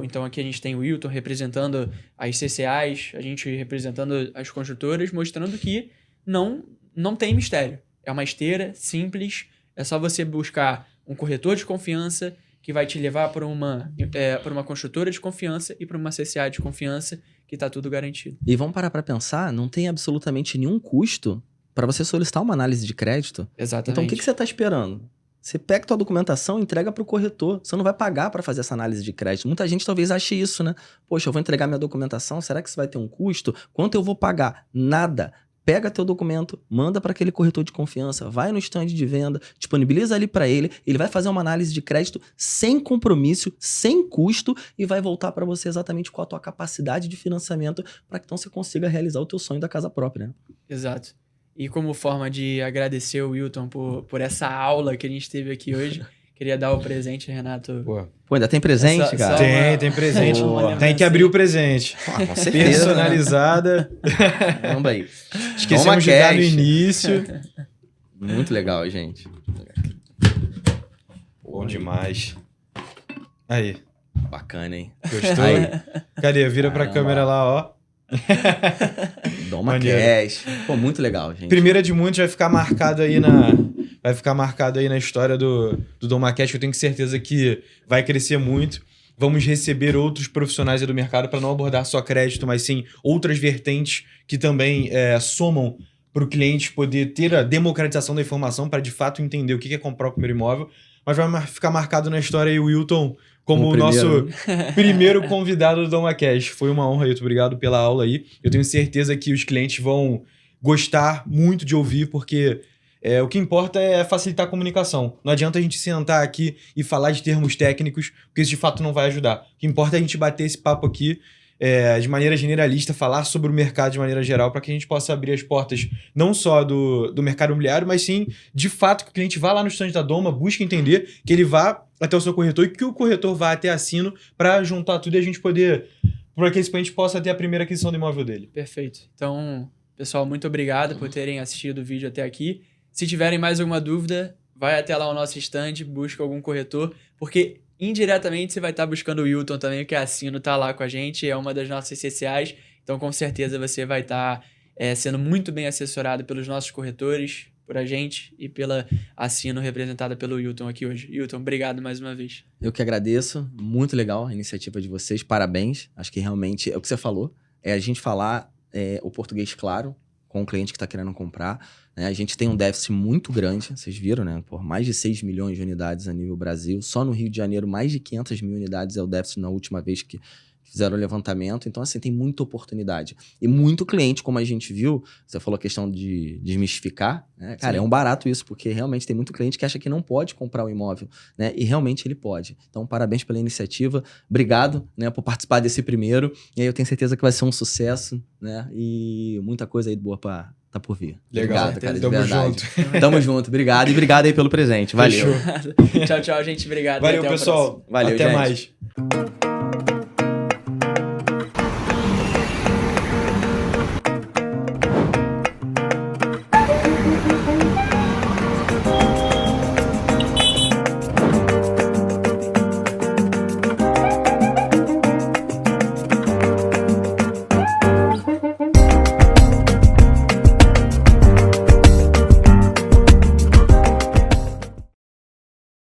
Então aqui a gente tem o Wilton representando as CCAs, a gente representando as construtoras, mostrando que não tem mistério. É uma esteira simples, é só você buscar um corretor de confiança que vai te levar para uma construtora de confiança e para uma CCA de confiança, que está tudo garantido. E vamos parar para pensar, não tem absolutamente nenhum custo para você solicitar uma análise de crédito. Exatamente. Então, o que você está esperando? Você pega a tua documentação e entrega para o corretor. Você não vai pagar para fazer essa análise de crédito. Muita gente talvez ache isso, né? Poxa, eu vou entregar minha documentação, será que isso vai ter um custo? Quanto eu vou pagar? Nada. Pega teu documento, manda para aquele corretor de confiança, vai no stand de venda, disponibiliza ali para ele vai fazer uma análise de crédito sem compromisso, sem custo e vai voltar para você exatamente com a tua capacidade de financiamento para que então você consiga realizar o teu sonho da casa própria, né? Exato. E como forma de agradecer o Wilton por essa aula que a gente teve aqui hoje, queria dar o presente, Renato. Pô, ainda tem presente, Só cara? Tem presente. uma Tem que abrir o presente. Com certeza. Personalizada. Vamos aí. Esquecemos de dar no início. Muito legal, gente. Bom demais. Aí, Bacana, hein? gostou? Aí. Cadê? Vira pra Caramba. câmera lá, ó. Doma Maneiro. Cash. Pô, muito legal, gente. Primeira de muitos vai ficar marcado aí na história do Doma Cash, que eu tenho certeza que vai crescer muito. Vamos receber outros profissionais aí do mercado para não abordar só crédito, mas sim outras vertentes que também somam para o cliente poder ter a democratização da informação para de fato entender o que é comprar o primeiro imóvel. Mas vai ficar marcado na história aí o Wilton como o nosso primeiro convidado do Doma Cash. Foi uma honra, Wilton. Obrigado pela aula aí. Eu tenho certeza que os clientes vão gostar muito de ouvir, porque o que importa é facilitar a comunicação. Não adianta a gente sentar aqui e falar de termos técnicos, porque isso de fato não vai ajudar. O que importa é a gente bater esse papo aqui de maneira generalista, falar sobre o mercado de maneira geral, para que a gente possa abrir as portas não só do mercado imobiliário, mas sim, de fato, que o cliente vá lá no stand da Doma, busque entender, que ele vá até o seu corretor e que o corretor vá até assino para juntar tudo e a gente poder, para que esse cliente possa ter a primeira aquisição do imóvel dele. Perfeito. Então, pessoal, muito obrigado por terem assistido o vídeo até aqui. Se tiverem mais alguma dúvida, vai até lá ao nosso stand, busca algum corretor, porque indiretamente você vai estar buscando o Wilton também, que a Assino está lá com a gente, é uma das nossas CCAs, então com certeza você vai estar sendo muito bem assessorado pelos nossos corretores, por a gente e pela Assino representada pelo Wilton aqui hoje. Wilton, obrigado mais uma vez. Eu que agradeço, muito legal a iniciativa de vocês, parabéns. Acho que realmente é o que você falou, é a gente falar o português claro com o cliente que está querendo comprar. Né? A gente tem um déficit muito grande, vocês viram, né? Por mais de 6 milhões de unidades a nível Brasil. Só no Rio de Janeiro, mais de 500 mil unidades é o déficit na última vez que fizeram o levantamento. Então, assim, tem muita oportunidade. E muito cliente, como a gente viu, você falou a questão de desmistificar, né? Cara, é um barato isso, porque realmente tem muito cliente que acha que não pode comprar o imóvel, né? E realmente ele pode. Então, parabéns pela iniciativa. Obrigado, né, por participar desse primeiro. E aí eu tenho certeza que vai ser um sucesso, né? E muita coisa aí boa pra tá por vir. Legal, Obrigado, cara, de tamo verdade. junto. Tamo junto, obrigado. E obrigado aí pelo presente. Valeu. Fechou. Tchau, tchau, gente. Obrigado. Valeu, Até a pessoal. próxima. Valeu, Até gente. mais.